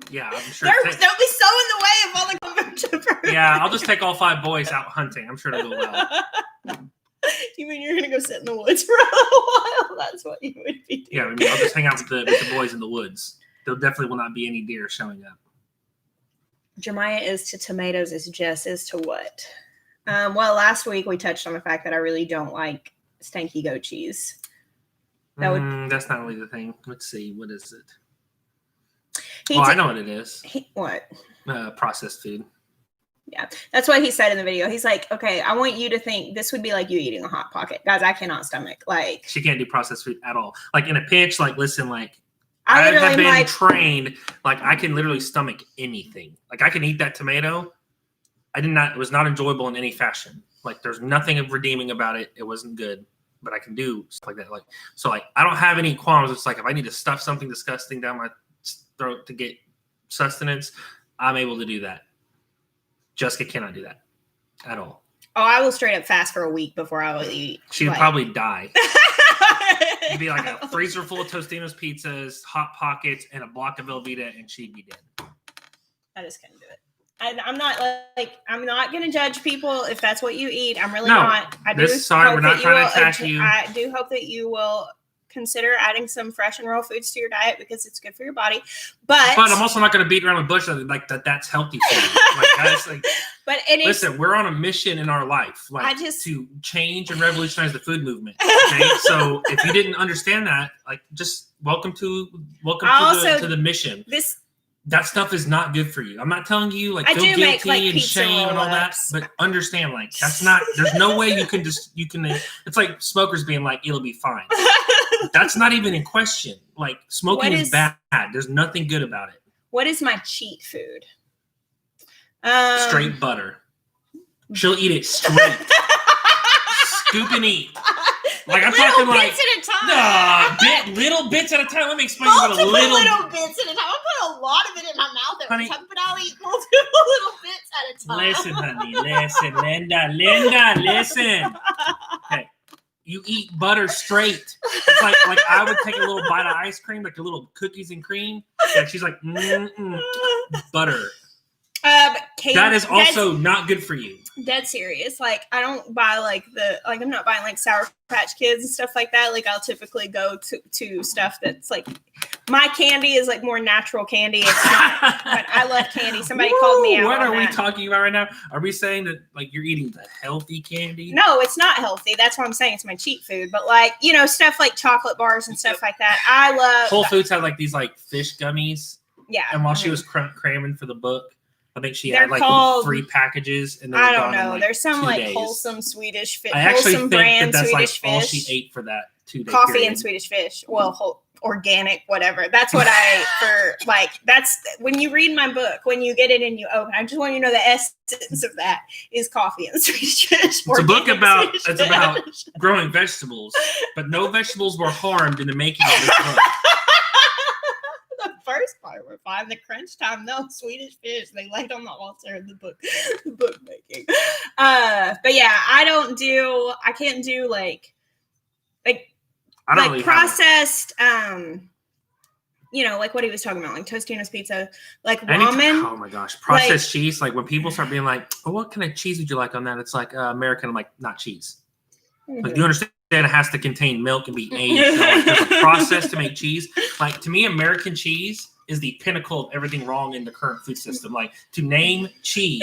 Yeah, I'm sure. They'll be so in the way of all the kombucha programs. Yeah, I'll just take all 5 boys out hunting. I'm sure it'll go well. You mean you're going to go sit in the woods for a while? That's what you would be doing. Yeah, I mean, I'll just hang out with the boys in the woods. There definitely will not be any deer showing up. Jemiah is to tomatoes as Jess is to what? Well, last week we touched on the fact that I really don't like stanky goat cheese. That's not really the thing. Let's see. What is it? I know what it is. What? Processed food. Yeah, that's what he said in the video. He's like, okay, I want you to think this would be like you eating a Hot Pocket. Guys, I cannot stomach. Like, she can't do processed food at all. Like, in a pinch, like, listen, like, I have been trained, like, I can literally stomach anything. Like, I can eat that tomato. It was not enjoyable in any fashion. Like, there's nothing redeeming about it. It wasn't good. But I can do stuff like that. Like, so, like, I don't have any qualms. It's like, if I need to stuff something disgusting down my throat to get sustenance, I'm able to do that. Jessica cannot do that at all. Oh, I will straight up fast for a week before I will eat. She would probably die. It'd be like a freezer full of Tostino's pizzas, Hot Pockets, and a block of Velveeta, and she'd be dead. I just couldn't do it. And I'm not going to judge people if that's what you eat. I'm really not. We're not trying to attack you. I do hope that you will consider adding some fresh and raw foods to your diet because it's good for your body. But I'm also not going to beat around the bush like that's healthy for you. Like, guys, like, listen, we're on a mission in our life, like to change and revolutionize the food movement. Okay, so if you didn't understand that, like, just welcome to the mission. That stuff is not good for you. I'm not telling you like feel guilty and shame and all that, but understand like that's not. There's no way you can. It's like smokers being like it'll be fine. That's not even in question. Like smoking is bad. There's nothing good about it. What is my cheat food? Straight butter. She'll eat it straight. Scoop and eat. Like I'm talking like bits at a time. Little bits at a time. Let me explain what a little bits at a time. I put a lot of it in my mouth every time, but I'll eat multiple little bits at a time. Listen, honey. Listen, Linda, listen. Okay. You eat butter straight. It's like I would take a little bite of ice cream, like a little cookies and cream. Yeah, she's like, butter. That is also not good for you. Dead serious. Like, I don't buy I'm not buying like Sour Patch Kids and stuff like that. Like, I'll typically go to stuff that's like, my candy is like more natural candy. It's not, but I love candy. Somebody called me out. What are we talking about right now? Are we saying that like you're eating the healthy candy? No, it's not healthy. That's why I'm saying it's my cheat food. But like, stuff like chocolate bars and stuff like that. I love. Whole Foods had like these like fish gummies. Yeah. And while she was cramming for the book, I think she had like 3 packages, and I don't know. Like there's some 2 like days. Wholesome Swedish fish. I actually wholesome think brand that's Swedish like all fish. she ate for that 2-day Coffee period. and Swedish fish. Well, organic, whatever. That's what that's when you read my book, when you get it and you open. I just want you to know the essence of that is coffee and Swedish fish. It's a book about growing vegetables, but no vegetables were harmed in the making of this book. The first part were fine. The crunch time, no Swedish fish. They laid on the altar of the book making. But yeah, I can't do like processed, like what he was talking about, like Tostino's pizza, like ramen. Oh my gosh, processed cheese. Like when people start being like, "Oh, what kind of cheese would you like on that?" It's like American. I'm like, not cheese. Mm-hmm. Like, you understand? It has to contain milk and be aged. So, like, there's a process to make cheese. Like, to me, American cheese is the pinnacle of everything wrong in the current food system. Like, to name cheese,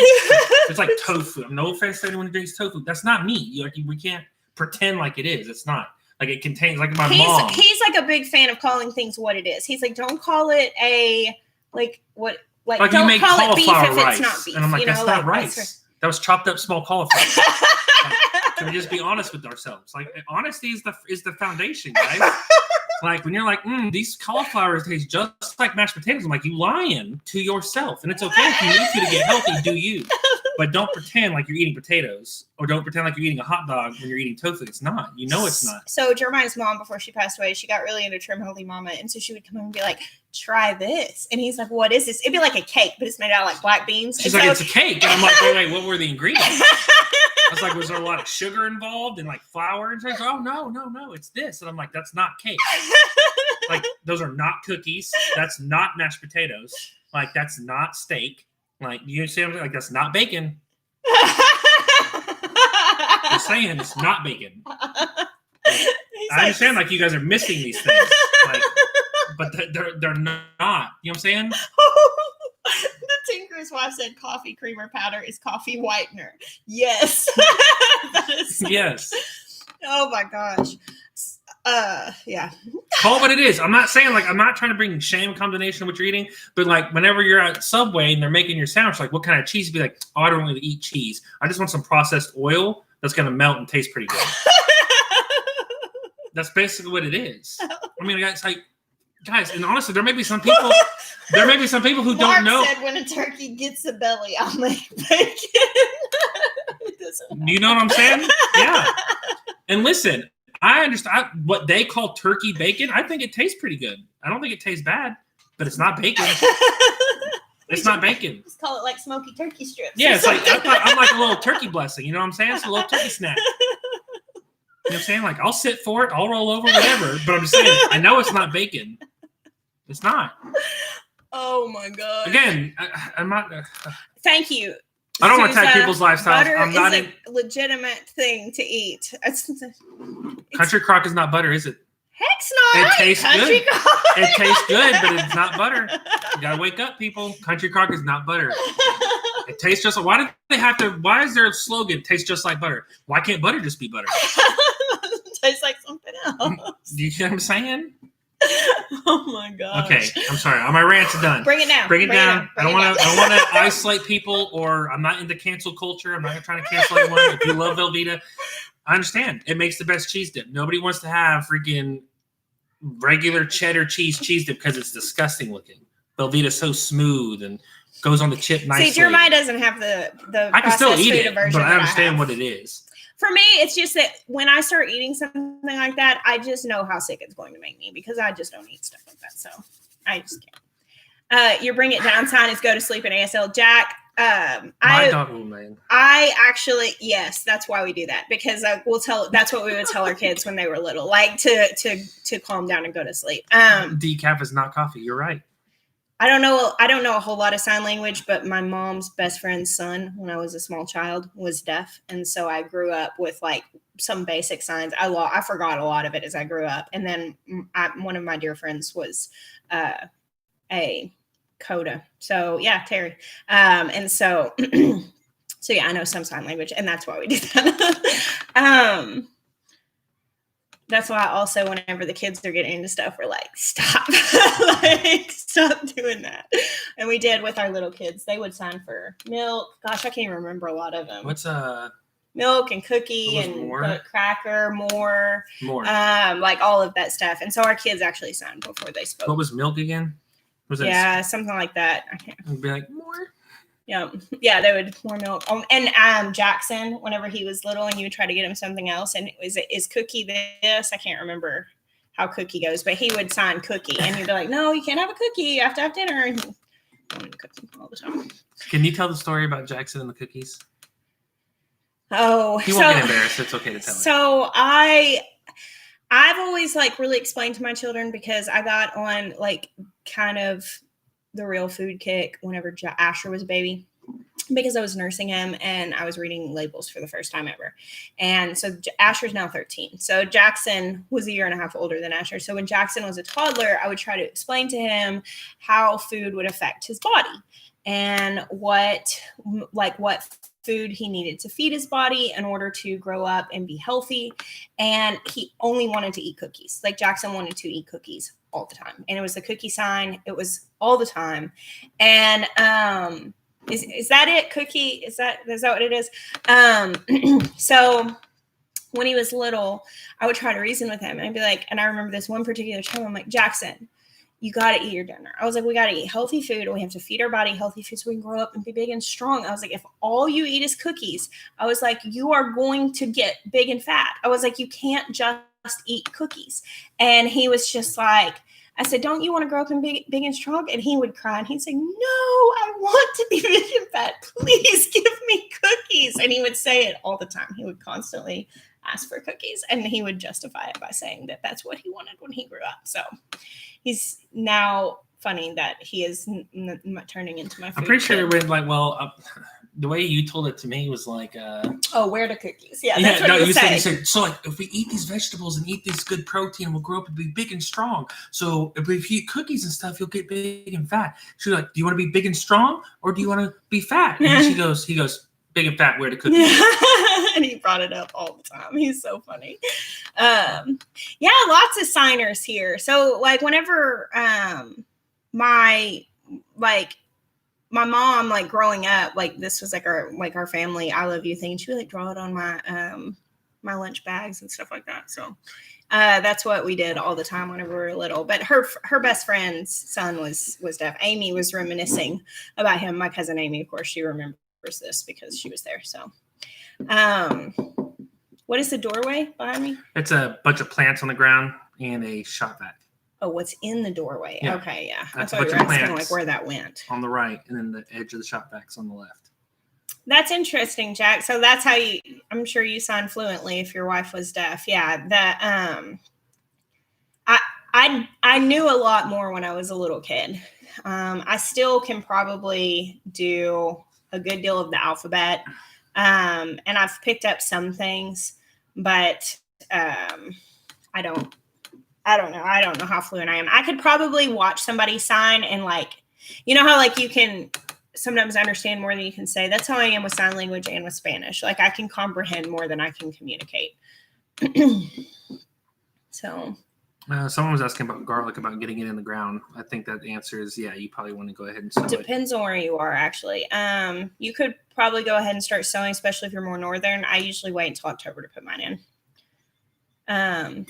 it's like tofu. No offense to anyone who drinks tofu. That's not meat. We can't pretend like it is. It's not. Like, it contains, like my mom. He's like a big fan of calling things what it is. He's like, don't call it don't call it beef if it's not beef. And I'm like, that's not rice. That was chopped up small cauliflower. Can we just be honest with ourselves? Like, honesty is the foundation, guys. Like, when you're like, these cauliflowers taste just like mashed potatoes. I'm like, you lying to yourself. And it's okay if you need to get healthy, do you. But don't pretend like you're eating potatoes, or don't pretend like you're eating a hot dog when you're eating tofu. It's not. You know it's not. So Jeremiah's mom, before she passed away, she got really into Trim Healthy Mama. And so she would come in and be like, try this. And he's like, what is this? It'd be like a cake, but it's made out of like black beans. She's like, it's a cake. And I'm like, wait, what were the ingredients? I was like, was there a lot of sugar involved and like flour? And she's like, oh, no, it's this. And I'm like, that's not cake. Like, those are not cookies. That's not mashed potatoes. Like, that's not steak. Like, you understand? Like, that's not bacon. Just saying, it's not bacon. Like, I understand, like, you guys are missing these things. Like, but they're not. You know what I'm saying? The tinker's wife said coffee creamer powder is coffee whitener. Yes. That is yes. Oh my gosh. Yeah. Call it what it is. I'm not saying, like, I'm not trying to bring shame and condemnation of what you're eating, but like whenever you're at Subway and they're making your sandwich, like, what kind of cheese? Be like, oh, I don't really eat cheese. I just want some processed oil that's gonna melt and taste pretty good. That's basically what it is. I mean, it's like, guys, and honestly, there may be some people who don't know. Said when a turkey gets a belly, I'll make bacon. You know what I'm saying? Yeah. And listen, I understand what they call turkey bacon. I think it tastes pretty good. I don't think it tastes bad, but it's not bacon. It's not bacon. Just call it like smoky turkey strips. Yeah, it's like I'm like a little turkey blessing. You know what I'm saying? It's a little turkey snack. You know what I'm saying? Like, I'll sit for it. I'll roll over, whatever. But I'm just saying, I know it's not bacon. It's not. Oh my god. Again, I'm not. Thank you. I don't want to attack people's lifestyles. Butter I'm not is a legitimate thing to eat. Country crock is not butter, is it? Heck's not. It tastes Country good. crock. It tastes good, but it's not butter. You gotta wake up, people. Country crock is not butter. It tastes just like. Why do they have to? Why is their slogan "tastes just like butter"? Why can't butter just be butter? Tastes like something else. Do you know what I'm saying? Oh my god. Okay, I'm sorry. My rant's done. Bring it down. Bring it down. I don't want to isolate people, or I'm not into cancel culture. I'm not trying to cancel anyone. If you love Velveeta, I understand. It makes the best cheese dip. Nobody wants to have freaking regular cheddar cheese dip because it's disgusting looking. Velveeta's so smooth and goes on the chip nicely. See, Jeremiah doesn't have the I can still eat it, but I understand what it is. For me, it's just that when I start eating something like that, I just know how sick it's going to make me because I just don't eat stuff like that. So I just can't. Your bring it down sign is go to sleep in ASL. Jack, My dog will, man. I actually, yes, that's why we do that because that's what we would tell our kids when they were little, like to calm down and go to sleep. Decaf is not coffee. You're right. I don't know a whole lot of sign language, but my mom's best friend's son, when I was a small child, was deaf, and so I grew up with like some basic signs. I forgot a lot of it as I grew up, and then one of my dear friends was a coda. So yeah, Terry, and so so yeah, I know some sign language, and that's why we do that. That's why also whenever the kids are getting into stuff, we're like, stop, like stop doing that. And we did with our little kids. They would sign for milk. Gosh, I can't even remember a lot of them. What's milk and cookie and cracker, more, like all of that stuff. And so our kids actually signed before they spoke. What was milk again? Was it something like that. I can't. I'd be like more. Yeah, they would more milk. And Jackson, whenever he was little, and you would try to get him something else, and is Cookie this? I can't remember how Cookie goes, but he would sign Cookie, and you'd be like, "No, you can't have a cookie. You have to have dinner." And he wanted to cook all the time. Can you tell the story about Jackson and the cookies? Oh, he won't get embarrassed. It's okay to tell. So I've always like really explained to my children, because I got on like kind of the real food kick whenever Asher was a baby, because I was nursing him and I was reading labels for the first time ever. And so Asher's now 13. So Jackson was a year and a half older than Asher. So when Jackson was a toddler, I would try to explain to him how food would affect his body and what food he needed to feed his body in order to grow up and be healthy. And he only wanted to eat cookies. Like Jackson wanted to eat cookies all the time. And it was the cookie sign. It was all the time. And is that it? Cookie? Is that what it is? So when he was little, I would try to reason with him, and I'd be like, and I remember this one particular time, I'm like, Jackson, you got to eat your dinner. I was like, we got to eat healthy food, and we have to feed our body healthy food so we can grow up and be big and strong. I was like, if all you eat is cookies, I was like, you are going to get big and fat. I was like, you can't just eat cookies. And he was just like, I said, don't you want to grow up and big and strong? And he would cry, and he'd say, no, I want to be big and fat. Please give me cookies. And he would say it all the time. He would constantly ask for cookies, and he would justify it by saying that that's what he wanted when he grew up. So he's now funny that he is turning into my food. I'm pretty sure it went like, the way you told it to me was like, where the cookies? Yeah, that's what you said. So like, if we eat these vegetables and eat this good protein, we'll grow up and be big and strong. So if you eat cookies and stuff, you'll get big and fat. She's like, do you want to be big and strong, or do you want to be fat? And he goes, big and fat, where the cookies? And he brought it up all the time. He's so funny. Lots of signers here. So like whenever my mom, like growing up, like this was like our family I love you thing. She would like draw it on my my lunch bags and stuff like that. So that's what we did all the time whenever we were little. But her best friend's son was deaf. Amy was reminiscing about him. My cousin Amy, of course, she remembers this because she was there. So what is the doorway behind me? It's a bunch of plants on the ground and a shop vac. Oh, what's in the doorway? Yeah. Okay, yeah. That's I thought you were asking like where that went. On the right, and then the edge of the shop vac's on the left. That's interesting, Jack. So that's how I'm sure you sign fluently if your wife was deaf. Yeah. I knew a lot more when I was a little kid. I still can probably do a good deal of the alphabet. And I've picked up some things, but I don't know. I don't know how fluent I am. I could probably watch somebody sign and like, you know how like you can sometimes understand more than you can say. That's how I am with sign language and with Spanish. Like I can comprehend more than I can communicate. So. Someone was asking about garlic, about getting it in the ground. I think that the answer is, yeah, you probably want to go ahead and sow it. Depends on where you are, actually. You could probably go ahead and start sowing, especially if you're more northern. I usually wait until October to put mine in.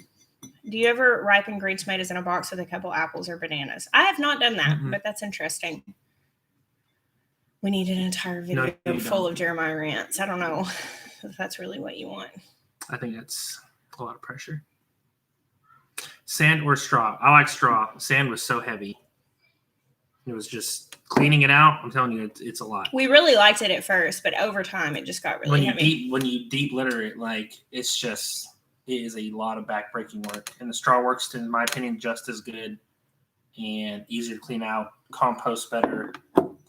Do you ever ripen green tomatoes in a box with a couple apples or bananas? I have not done that, but that's interesting. We need an entire video full of Jeremiah rants. I don't know if that's really what you want. I think that's a lot of pressure. Sand or straw? I like straw. Sand was so heavy. It was just cleaning it out. I'm telling you, it's a lot. We really liked it at first, but over time, it just got really heavy. When you deep litter it, like it is a lot of backbreaking work. And the straw works, in my opinion, just as good and easier to clean out, compost better.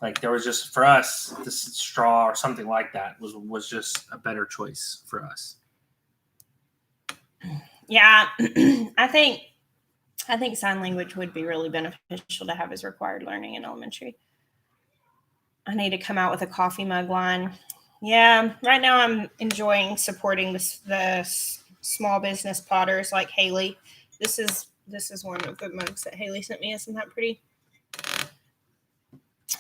Like there was just, for us, this straw or something like that was just a better choice for us. Yeah, I think sign language would be really beneficial to have as required learning in elementary. I need to come out with a coffee mug line. Yeah, right now I'm enjoying supporting the small business potters like Haley. This is one of the mugs that Haley sent me. Isn't that pretty?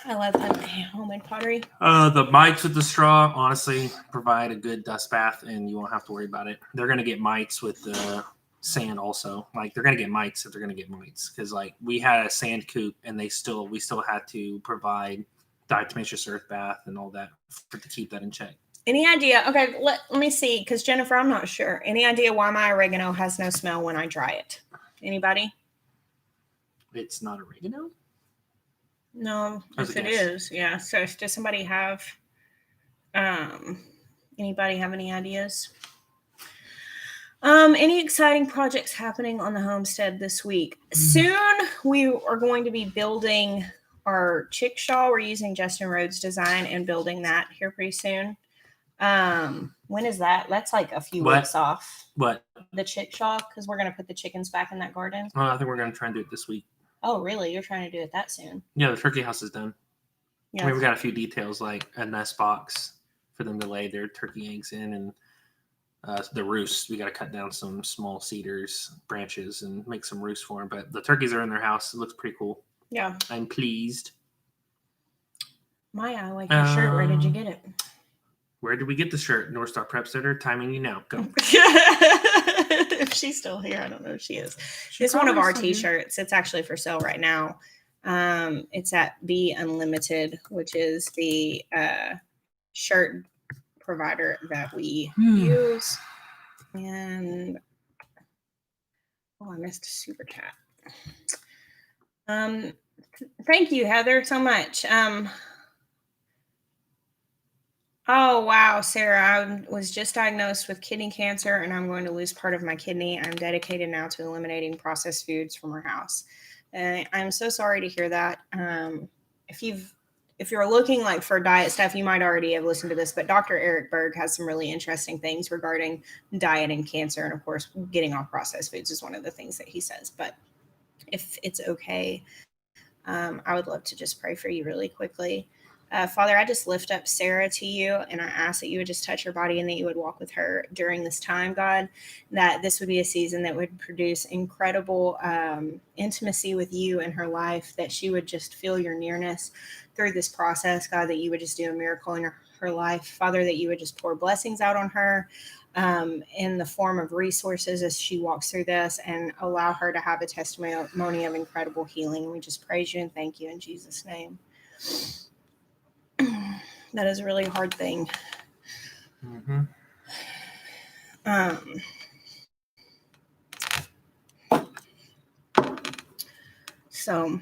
I love that homemade pottery. The mites with the straw honestly provide a good dust bath, and you won't have to worry about it. They're gonna get mites with the sand also. Like they're gonna get mites if they're gonna get mites, because like we had a sand coop, and we still had to provide diatomaceous earth bath and all that to keep that in check. Any idea? Okay, let me see, because Jennifer, I'm not sure. Any idea why my oregano has no smell when I dry it? Anybody? It's not oregano? No, if it is, yeah. So does somebody have anybody have any ideas? Any exciting projects happening on the homestead this week? Soon we are going to be building our chickshaw. We're using Justin Rhodes' design and building that here pretty soon. When is that? That's like a few weeks off. What? The chickshaw, because we're going to put the chickens back in that garden. I think we're going to try and do it this week. Oh, really? You're trying to do it that soon? Yeah, the turkey house is done. Yeah. I mean, we got a few details like a nest box for them to lay their turkey eggs in, and the roost. We got to cut down some small cedars branches and make some roosts for them. But the turkeys are in their house. It looks pretty cool. Yeah. I'm pleased. Miah, I like your shirt. Where did you get it? Where did we get the shirt? North Star Prep Center. Timing you now. Go. If she's still here, I don't know if she is. It's one of our t-shirts. It's actually for sale right now. It's at Be Unlimited, which is the shirt provider that we use. And I missed a super chat. Thank you, Heather, so much. Oh, wow, Sarah, I was just diagnosed with kidney cancer, and I'm going to lose part of my kidney. I'm dedicated now to eliminating processed foods from our house. I'm so sorry to hear that. If you're looking like for diet stuff, you might already have listened to this, but Dr. Eric Berg has some really interesting things regarding diet and cancer. And of course, getting off processed foods is one of the things that he says. But if it's okay, I would love to just pray for you really quickly. Father, I just lift up Sarah to you, and I ask that you would just touch her body and that you would walk with her during this time, God, that this would be a season that would produce incredible intimacy with you in her life, that she would just feel your nearness through this process, God, that you would just do a miracle in her life. Father, that you would just pour blessings out on her in the form of resources as she walks through this, and allow her to have a testimony of incredible healing. We just praise you and thank you in Jesus' name. That is a really hard thing. So,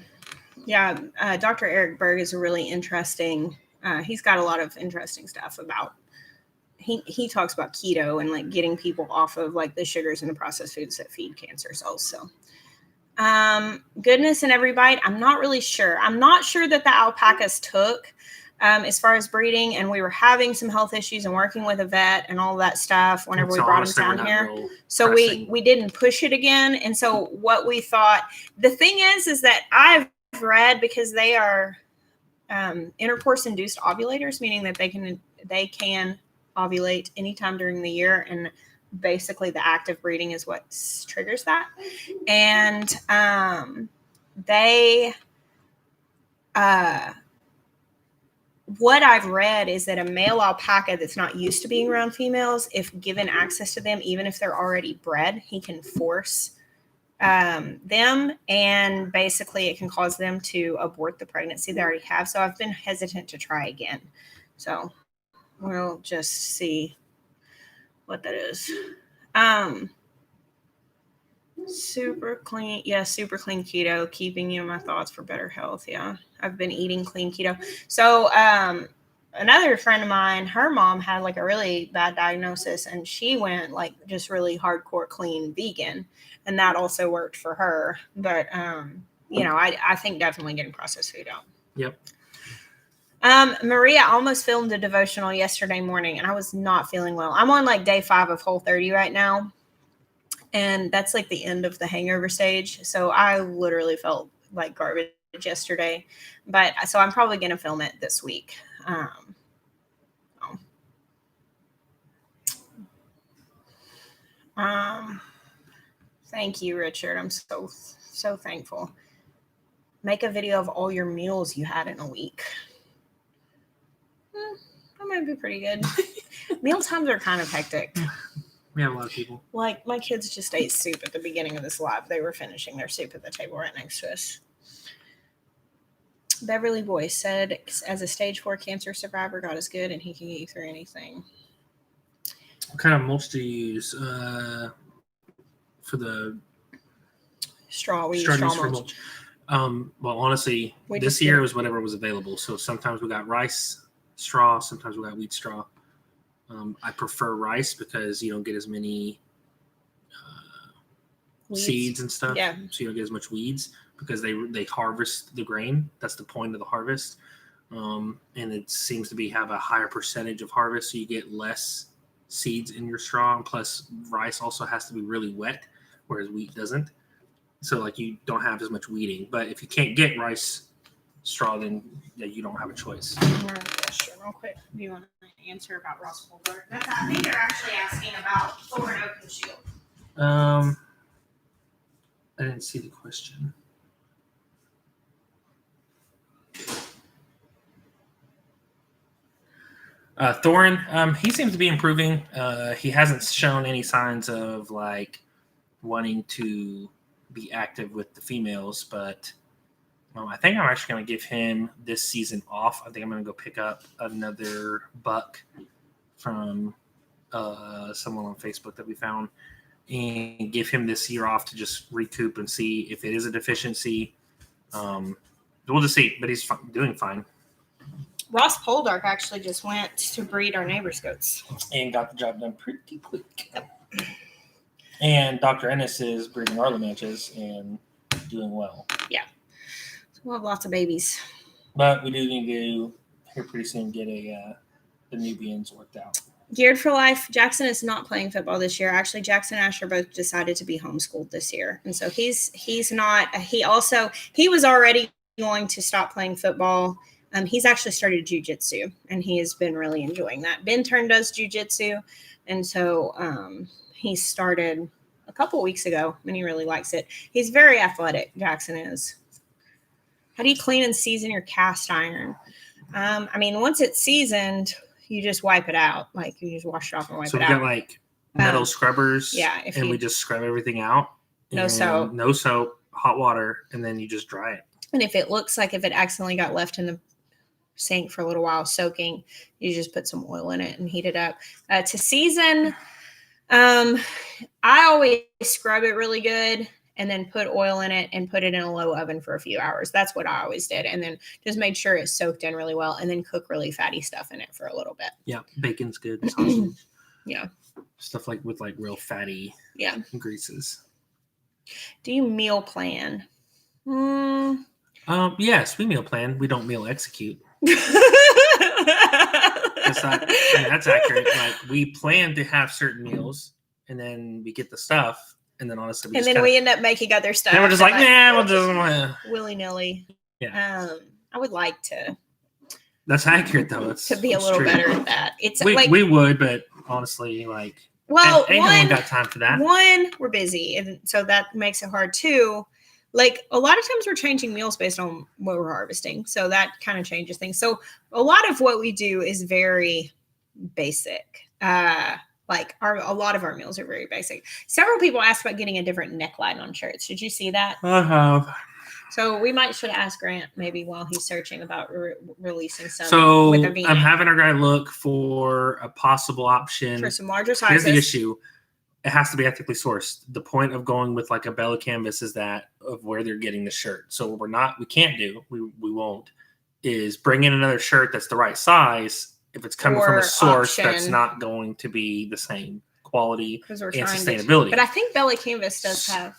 yeah, Dr. Eric Berg is a really interesting. He's got a lot of interesting stuff about. He talks about keto and like getting people off of like the sugars and the processed foods that feed cancer cells. So, goodness in every bite. I'm not really sure. I'm not sure that the alpacas took. As far as breeding, and we were having some health issues and working with a vet and all that stuff whenever we brought them down here. So we didn't push it again. And so what we thought, the thing is that I've read, because they are intercourse induced ovulators, meaning that they can ovulate anytime during the year, and basically the act of breeding is what triggers that. And what I've read is that a male alpaca that's not used to being around females, if given access to them, even if they're already bred, he can force them, and basically it can cause them to abort the pregnancy they already have. So I've been hesitant to try again. So we'll just see what that is. Super clean. Yeah, super clean keto, keeping you in my thoughts for better health. Yeah, I've been eating clean keto. So another friend of mine, her mom had like a really bad diagnosis, and she went like just really hardcore clean vegan, and that also worked for her. But I think definitely getting processed food out. Yep. Maria almost filmed a devotional yesterday morning, and I was not feeling well. I'm on like day 5 of Whole30 right now, and that's like the end of the hangover stage. So I literally felt like garbage yesterday, but so I'm probably going to film it this week. Thank you, Richard. I'm so thankful. Make a video of all your meals you had in a week. That might be pretty good. Meal times are kind of hectic. We have a lot of people. Like, my kids just ate soup at the beginning of this live. They were finishing their soup at the table right next to us. Beverly Boyce said, as a stage 4 cancer survivor, God is good and he can get you through anything. What kind of mulch do you use for the straw? We use straw mulch. Well, honestly, this year was whatever was available. So sometimes we got rice straw, sometimes we got wheat straw. I prefer rice because you don't get as many seeds and stuff. Yeah. So you don't get as much weeds because they harvest the grain. That's the point of the harvest. And it seems to have a higher percentage of harvest, so you get less seeds in your straw. And plus, rice also has to be really wet, whereas wheat doesn't. So like you don't have as much weeding. But if you can't get rice straw, then you don't have a choice. Question real quick. Do you want to answer about Ross Polgar? I think they're actually asking about Thorn Oak Shield. I didn't see the question. Thorin, he seems to be improving. He hasn't shown any signs of like wanting to be active with the females, but I think I'm actually going to give him this season off. I think I'm going to go pick up another buck from someone on Facebook that we found and give him this year off to just recoup and see if it is a deficiency. We'll just see, but he's doing fine. Ross Poldark actually just went to breed our neighbor's goats. And got the job done pretty quick. Yep. And Dr. Ennis is breeding our Lamanches and doing well. Yeah. So we'll have lots of babies. But we do need to, here pretty soon, get the Nubians worked out. Geared for Life. Jackson is not playing football this year. Actually, Jackson and Asher both decided to be homeschooled this year. And so he's not. He was already going to stop playing football. He's actually started jiu-jitsu, and he has been really enjoying that. Ben Turn does jiu-jitsu, and so he started a couple weeks ago, and he really likes it. He's very athletic, Jackson is. How do you clean and season your cast iron? Once it's seasoned, you just wipe it out. Like, you just wash it off and wipe it out. So we got, like, metal scrubbers, yeah, and we just scrub everything out. No soap. No soap, hot water, and then you just dry it. And if it looks like if it accidentally got left in the sink for a little while soaking, you just put some oil in it and heat it up. To season, I always scrub it really good and then put oil in it and put it in a low oven for a few hours. That's what I always did. And then just made sure it's soaked in really well and then cook really fatty stuff in it for a little bit. Yeah, bacon's good. Sausage. Yeah. Stuff like with like real fatty greases. Do you meal plan? Yes, we meal plan. We don't meal execute. That's accurate. Like, we plan to have certain meals, and then we get the stuff, and then honestly, we end up making other stuff. And we're just like, we'll just willy nilly. Yeah. I would like to. That's accurate, though. To be a little better at that. We would, but honestly, like, well, ain't no one got time for that. One, we're busy, and so that makes it hard. Two, like, a lot of times we're changing meals based on what we're harvesting. So that kind of changes things. So a lot of what we do is very basic. A lot of our meals are very basic. Several people asked about getting a different neckline on shirts. Did you see that? I have. So we should ask Grant maybe while he's searching about releasing some. So with a V-neck. I'm having our guy look for a possible option. For some larger sizes. Here's the issue. It has to be ethically sourced. The point of going with like a Bella canvas is that of where they're getting the shirt. So what we won't, is bring in another shirt that's the right size if it's coming from a source that's not going to be the same quality and sustainability. But I think Bella canvas does have.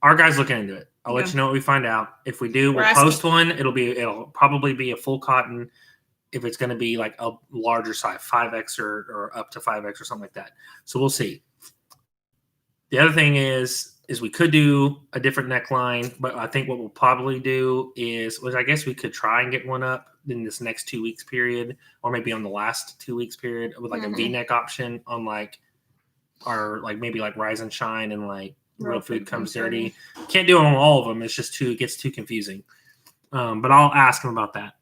our guy's looking into it. I'll let you know what we find out. If we do, we'll post one. It'll probably be a full cotton. If it's going to be like a larger size, 5X or up to 5X or something like that. So we'll see. The other thing is we could do a different neckline, but I think what we'll probably do is I guess we could try and get one up in this next 2 weeks period, or maybe on the last 2 weeks period with like a V-neck option on like our like maybe like Rise and Shine and like Real Food Comes Dirty. Can't do it on all of them. It's just it gets too confusing. But I'll ask him about that.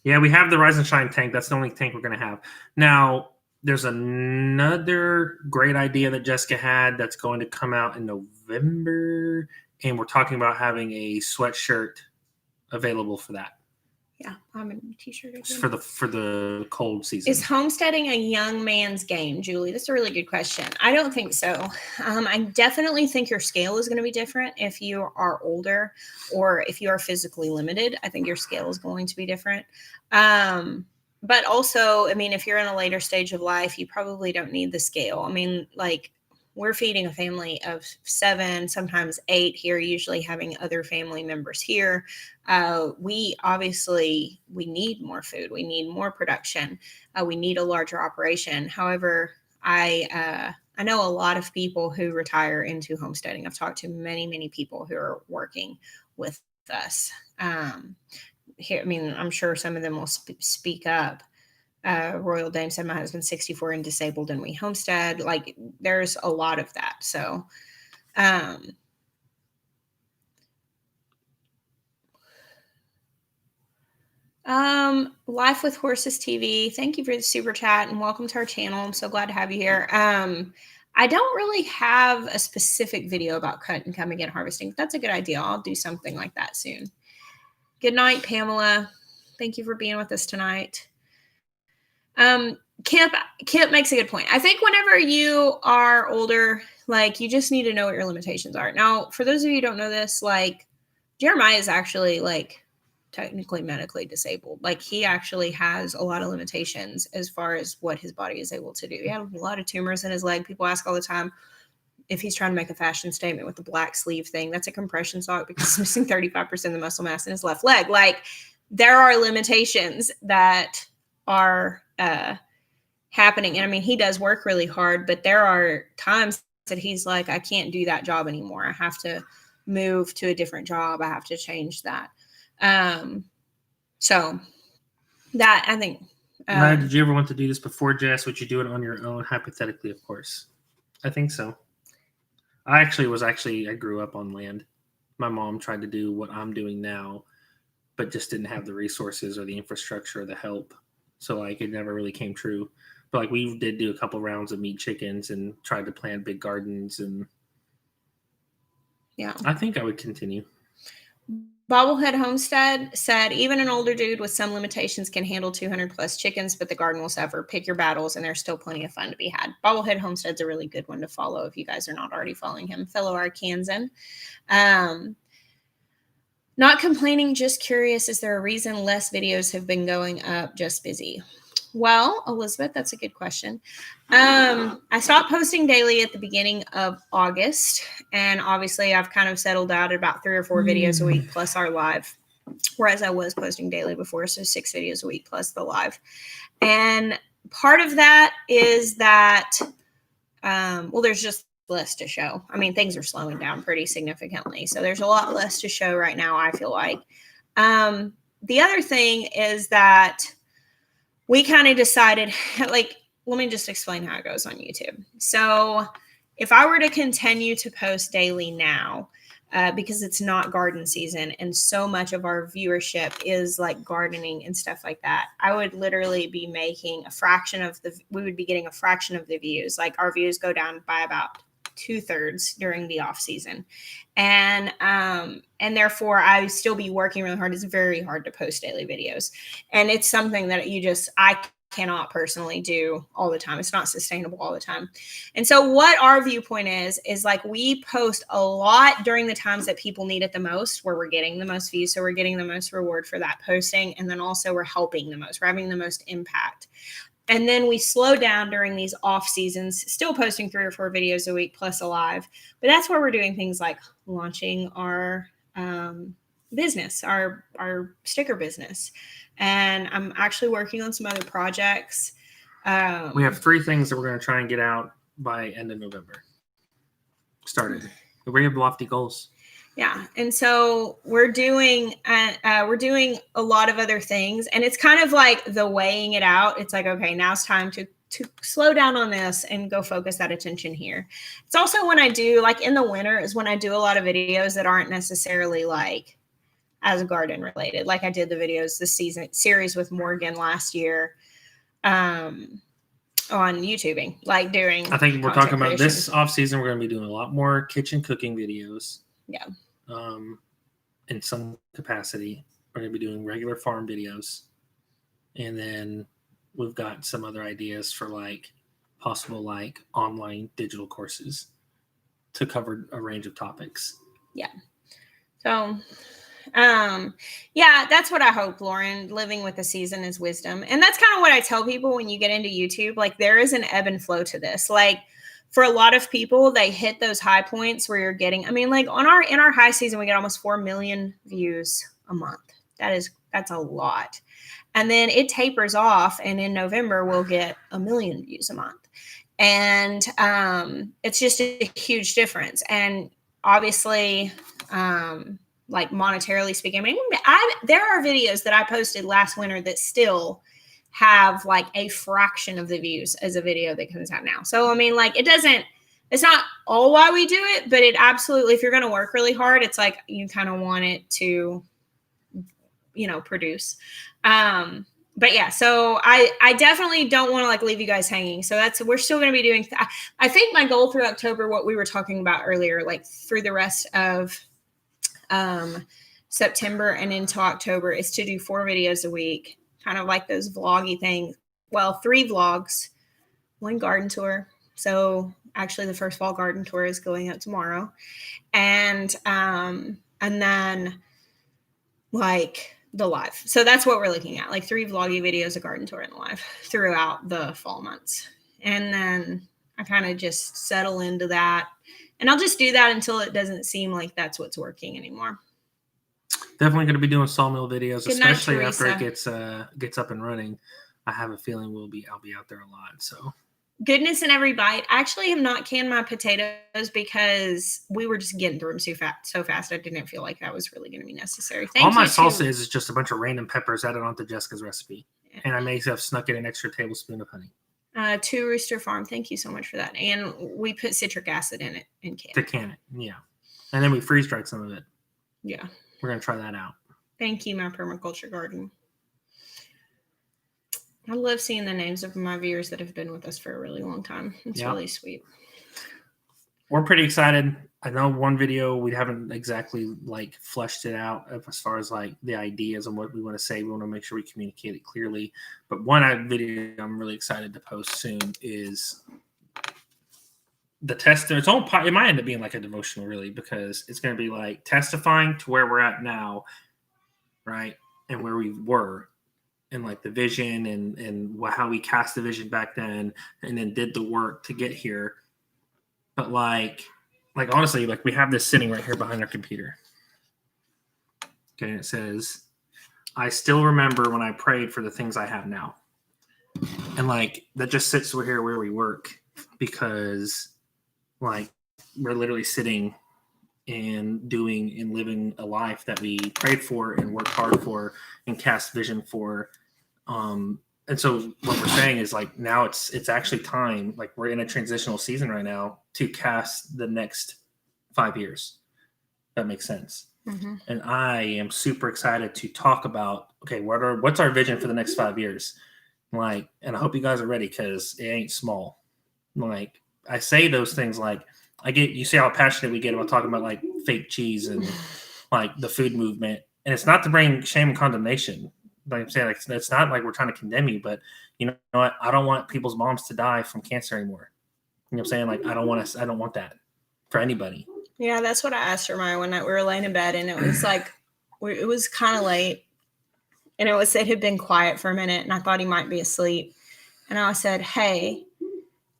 Yeah, we have the Rise and Shine tank. That's the only tank we're going to have. Now, there's another great idea that Jessica had that's going to come out in November, and we're talking about having a sweatshirt available for that. Yeah, I'm in a t-shirt again. For the cold season. Is homesteading a young man's game, Julie? That's a really good question. I don't think so. I definitely think your scale is going to be different if you are older or if you are physically limited. I think your scale is going to be different. But also, I mean, if you're in a later stage of life, you probably don't need the scale. I mean, like, we're feeding a family of 7, sometimes 8 here, usually having other family members here. We need more food. We need more production. We need a larger operation. However, I know a lot of people who retire into homesteading. I've talked to many, many people who are working with us. Here, I mean, I'm sure some of them will speak up. Royal Dame said my husband's 64 and disabled and we homestead. Like, there's a lot of that. So, Life with Horses TV. Thank you for the super chat and welcome to our channel. I'm so glad to have you here. I don't really have a specific video about cut and coming and harvesting. That's a good idea. I'll do something like that soon. Good night, Pamela. Thank you for being with us tonight. Kip makes a good point. I think whenever you are older, like, you just need to know what your limitations are. Now, for those of you who don't know this, like, Jeremiah is actually like technically medically disabled. Like, he actually has a lot of limitations as far as what his body is able to do. He had a lot of tumors in his leg. People ask all the time if he's trying to make a fashion statement with the black sleeve thing. That's a compression sock because he's missing 35% of the muscle mass in his left leg. Like, there are limitations that are happening. And I mean, he does work really hard, but there are times that he's like, I can't do that job anymore. I have to move to a different job. I have to change that. So that, I think. Miah, did you ever want to do this before, Jess? Would you do it on your own? Hypothetically, of course. I think so. I grew up on land. My mom tried to do what I'm doing now, but just didn't have the resources or the infrastructure or the help. So, like, it never really came true. But, like, we did do a couple rounds of meat chickens and tried to plant big gardens. And yeah, I think I would continue. Bobblehead Homestead said, even an older dude with some limitations can handle 200 plus chickens, but the garden will suffer. Pick your battles, and there's still plenty of fun to be had. Bobblehead Homestead's a really good one to follow if you guys are not already following him. Fellow Arkansan. Not complaining, just curious. Is there a reason less videos have been going up? Just busy. Well, Elizabeth, that's a good question. I stopped posting daily at the beginning of August, and obviously I've kind of settled out at about 3 or 4 videos a week plus our live, whereas I was posting daily before, so 6 videos a week plus the live. And part of that is that, there's just less to show. I mean, things are slowing down pretty significantly, so there's a lot less to show right now, I feel like. The other thing is that we kind of decided, like, let me just explain how it goes on YouTube. So if I were to continue to post daily now, because it's not garden season and so much of our viewership is like gardening and stuff like that, I would literally be making we would be getting a fraction of the views. Like, our views go down by about 2/3 during the off season. And therefore I still be working really hard. It's very hard to post daily videos. And it's something that I cannot personally do all the time. It's not sustainable all the time. And so what our viewpoint is like, we post a lot during the times that people need it the most, where we're getting the most views. So we're getting the most reward for that posting. And then also we're helping the most, we're having the most impact. And then we slow down during these off seasons, still posting 3 or 4 videos a week plus a live. But that's where we're doing things like launching our business, our sticker business. And I'm actually working on some other projects. We have 3 things that we're going to try and get out by end of November. Started. We have lofty goals. Yeah, and so we're doing a lot of other things, and it's kind of like the weighing it out. It's like, okay, now it's time to slow down on this and go focus that attention here. It's also when I do, like in the winter is when I do a lot of videos that aren't necessarily like as garden related. Like I did the videos this series with Morgan last year on YouTubing, like during I think we're talking about this off season. We're going to be doing a lot more kitchen cooking videos. Yeah. In some capacity, we're going to be doing regular farm videos. And then we've got some other ideas for like possible like online digital courses to cover a range of topics. Yeah. So, yeah, that's what I hope, Lauren. Living with the season is wisdom. And that's kind of what I tell people when you get into YouTube. Like there is an ebb and flow to this. Like for a lot of people, they hit those high points where you're getting, I mean, like in our high season, we get almost 4 million views a month. That's a lot. And then it tapers off. And in November, we'll get 1 million views a month. And it's just a huge difference. And obviously, like monetarily speaking, I mean, there are videos that I posted last winter that still have like a fraction of the views as a video that comes out now. So, I mean, like it's not all why we do it, but it absolutely, if you're going to work really hard, it's like you kind of want it to, produce. But yeah, so I definitely don't want to like leave you guys hanging. So we're still going to be doing, I think my goal through October, what we were talking about earlier, like through the rest of September and into October is to do 4 videos a week, kind of like those vloggy things. Well, 3 vlogs, 1 garden tour. So actually the first fall garden tour is going up tomorrow. And then like the live. So that's what we're looking at, like 3 vloggy videos, a garden tour, and a live throughout the fall months. And then I kind of just settle into that. And I'll just do that until it doesn't seem like that's what's working anymore. Definitely going to be doing sawmill videos, especially after it gets up and running. I have a feeling I'll be out there a lot. So goodness in every bite. I actually have not canned my potatoes because we were just getting through them so fast. I didn't feel like that was really going to be necessary. All my salsa is just a bunch of random peppers added onto Jessica's recipe. Yeah. And I may have snuck in an extra tablespoon of honey. To Rooster Farm. Thank you so much for that. And we put citric acid in it and can it. To can it, yeah. And then we freeze dried some of it. Yeah. We're going to try that out. Thank you, my permaculture garden. I love seeing the names of my viewers that have been with us for a really long time. It's really sweet. We're pretty excited. I know one video we haven't exactly like fleshed it out as far as like the ideas and what we want to say. We want to make sure we communicate it clearly. But one video I'm really excited to post soon is the test. It might end up being like a devotional, really, because it's going to be like testifying to where we're at now, right, and where we were, and like the vision and how we cast the vision back then, and then did the work to get here. But like honestly, like we have this sitting right here behind our computer. Okay, and it says, "I still remember when I prayed for the things I have now," and like that just sits here where we work because. Like we're literally sitting and doing and living a life that we prayed for and worked hard for and cast vision for. And so what we're saying is like now it's actually time, like we're in a transitional season right now to cast the next 5 years. That makes sense. Mm-hmm. And I am super excited to talk about, okay, what's our vision for the next 5 years? Like, and I hope you guys are ready because it ain't small. Like, I say those things like you see how passionate we get about talking about like fake cheese and like the food movement. And it's not to bring shame and condemnation. Like I'm saying, like, it's not like we're trying to condemn you, but you know what? I don't want people's moms to die from cancer anymore. You know what I'm saying? Like, I don't want that for anybody. Yeah. That's what I asked her, Miah, one night we were laying in bed and it was like, it was kind of late and it had been quiet for a minute and I thought he might be asleep. And I said, hey.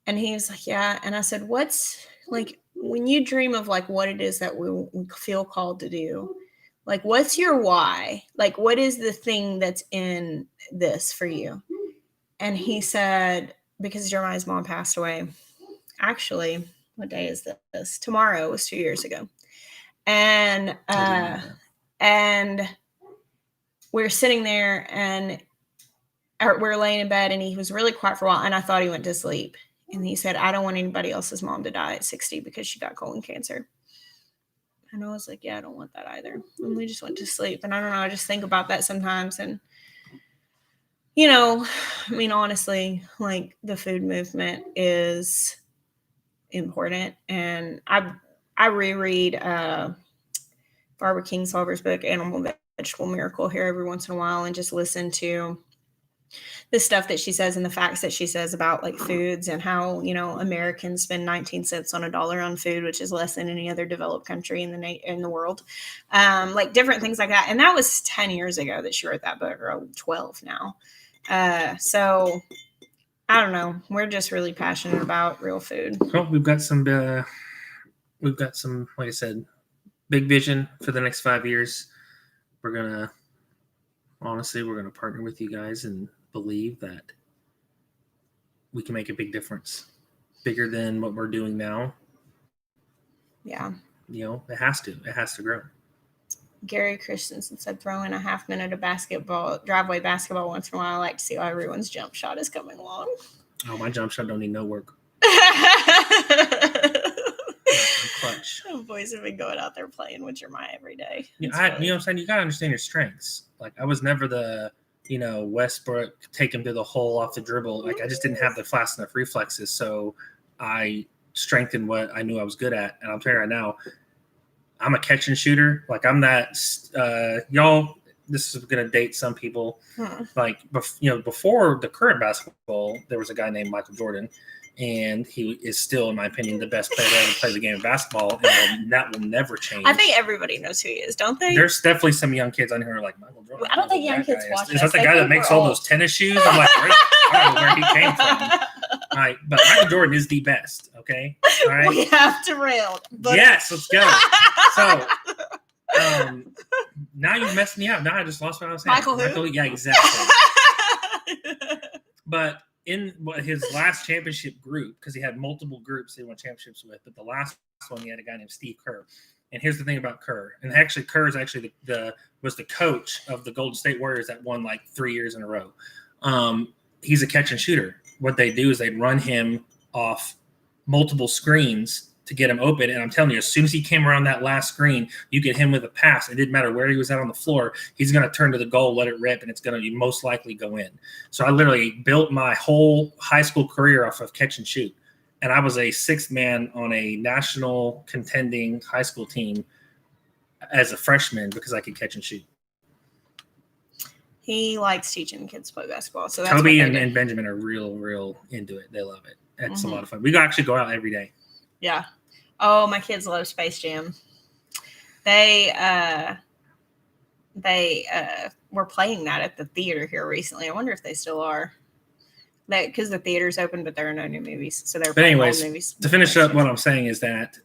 And he was like, yeah. And I said, what's like, when you dream of like what it is that we feel called to do, like, what's your why? Like, what is the thing that's in this for you? And he said, because Jeremiah's mom passed away. Actually, what day is this? Tomorrow was 2 years ago. And we're sitting there and we're laying in bed, and he was really quiet for a while, and I thought he went to sleep. And he said, I don't want anybody else's mom to die at 60 because she got colon cancer. And I was like, yeah, I don't want that either. And we just went to sleep. And I don't know, I just think about that sometimes. And, you know, I mean, honestly, like the food movement is important. And I reread Barbara Kingsolver's book, Animal Vegetable Miracle, here every once in a while and just listen to the stuff that she says and the facts that she says about like foods and how, you know, Americans spend 19 cents on a dollar on food, which is less than any other developed country in the world. Like different things like that. And that was 10 years ago that she wrote that book, or 12 now. So I don't know. We're just really passionate about real food. Well, we've got some, like I said, big vision for the next 5 years. We're going to partner with you guys and believe that we can make a big difference, bigger than what we're doing now. Yeah. You know, it has to grow. Gary Christensen said, throw in a half minute of driveway basketball once in a while. I like to see how everyone's jump shot is coming along. Oh, my jump shot don't need no work. Clutch. Boys have been going out there playing with your Miah every day. Yeah, you know what I'm saying? You got to understand your strengths. Like, I was never the, you know, Westbrook, take him to the hole off the dribble. Like, I just didn't have the fast enough reflexes. So I strengthened what I knew I was good at. And I'll tell you right now, I'm a catch and shooter. Like, I'm that, y'all, this is going to date some people. Like, you know, before the current basketball, there was a guy named Michael Jordan. And he is still, in my opinion, the best player to ever play the game of basketball. And that will never change. I think everybody knows who he is, don't they? There's definitely some young kids on here who are like, Michael Jordan. I don't think young kids watch it. Is that the guy that makes all those tennis shoes? I'm like, I don't know where he came from. All right, but Michael Jordan is the best, okay? All right. We have to rail. Yes, let's go. So, now you're messing me up. Now I just lost what I was saying. Michael, yeah, exactly. But in his last championship group, because he had multiple groups he won championships with, but the last one he had a guy named Steve Kerr. And here's the thing about Kerr, and actually Kerr is actually was the coach of the Golden State Warriors that won like 3 years in a row. He's a catch and shooter. What they do is they run him off multiple screens to get him open. And I'm telling you, as soon as he came around that last screen, you get him with a pass. It didn't matter where he was at on the floor. He's going to turn to the goal, let it rip, and it's going to most likely go in. So I literally built my whole high school career off of catch and shoot. And I was a sixth man on a national contending high school team as a freshman because I could catch and shoot. He likes teaching kids to play basketball. So that's Toby and Benjamin are real into it. They love it. It's a lot of fun. We actually go out every day. Yeah. Oh, my kids love Space Jam. They were playing that at the theater here recently. I wonder if they still are. Because the theater's open, but there are no new movies. So they're playing old movies. To finish up, what I'm saying is that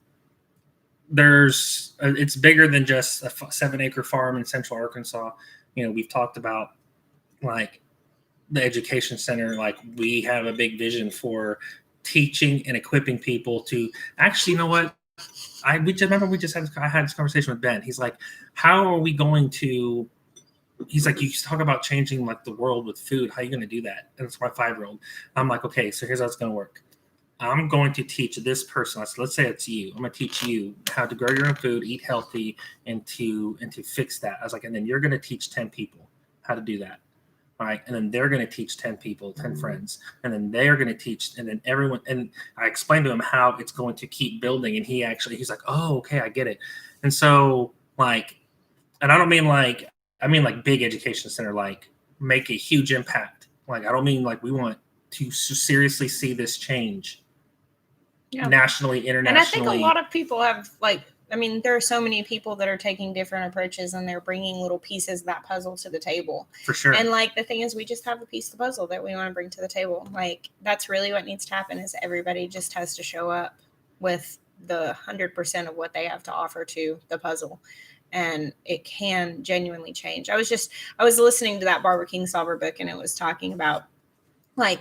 it's bigger than just a 7-acre farm in Central Arkansas. You know, we've talked about like the education center. Like, we have a big vision for teaching and equipping people to actually, you know what? I had this conversation with Ben. He's like, how are we going to? He's like, you talk about changing like the world with food. How are you going to do that? And it's my 5-year-old. I'm like, okay, so here's how it's going to work. I'm going to teach this person. Let's say it's you. I'm going to teach you how to grow your own food, eat healthy, and to fix that. I was like, and then you're going to teach 10 people how to do that. All right. And then they're going to teach 10 people, 10 friends. And then they are going to teach. And then everyone. And I explained to him how it's going to keep building. And he's like, oh, okay, I get it. And so like, and I mean like big education center, like make a huge impact. Like, I don't mean like we want to seriously see this change nationally, internationally. And I think a lot of people have like I mean, there are so many people that are taking different approaches and they're bringing little pieces of that puzzle to the table. For sure. And like the thing is, we just have a piece of the puzzle that we want to bring to the table. Like that's really what needs to happen is everybody just has to show up with the 100% of what they have to offer to the puzzle. And it can genuinely change. I was listening to that Barbara Kingsolver book and it was talking about like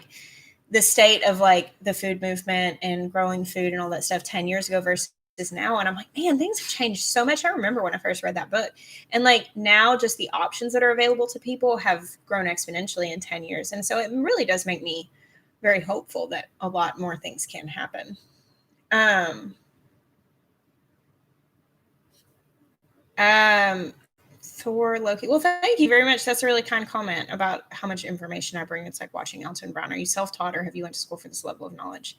the state of like the food movement and growing food and all that stuff 10 years ago versus now. And I'm like, man, things have changed so much. I remember when I first read that book and like now just the options that are available to people have grown exponentially in 10 years. And so it really does make me very hopeful that a lot more things can happen. Thor Loki. Well, thank you very much. That's a really kind comment about how much information I bring. It's like watching Alton Brown. Are you self-taught or have you went to school for this level of knowledge?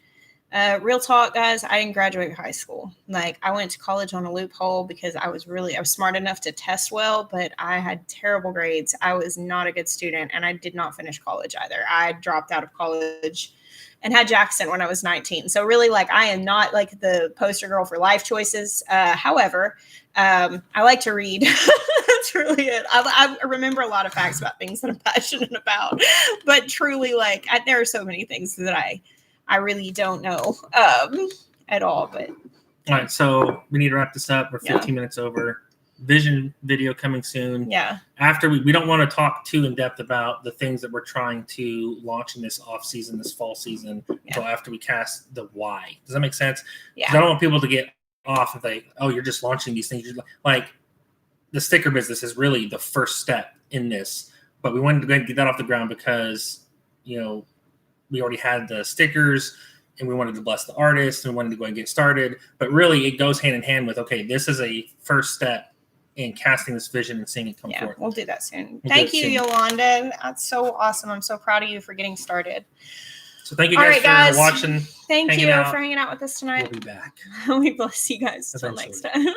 Real talk, guys. I didn't graduate high school. Like I went to college on a loophole because I was smart enough to test well, but I had terrible grades. I was not a good student and I did not finish college either. I dropped out of college and had Jackson when I was 19. So really like I am not like the poster girl for life choices. However, I like to read. That's really it. I remember a lot of facts about things that I'm passionate about, but truly like there are so many things that I really don't know at all. But all right, so we need to wrap this up. We're 15 minutes over. Vision video coming soon. Yeah. After we don't want to talk too in depth about the things that we're trying to launch in this off season, this fall season, until after we cast the why. Does that make sense? Yeah. I don't want people to get off of like, oh, you're just launching these things. Like the sticker business is really the first step in this, but we wanted to get that off the ground because, you know, we already had the stickers and we wanted to bless the artists and we wanted to go and get started. But really it goes hand in hand with, okay, this is a first step in casting this vision and seeing it come forth. We'll do that soon. Thank you, Yolanda. That's so awesome. I'm so proud of you for getting started. So thank you guys for watching. Thank you for hanging out with us tonight. We'll be back. We bless you guys. Until next time.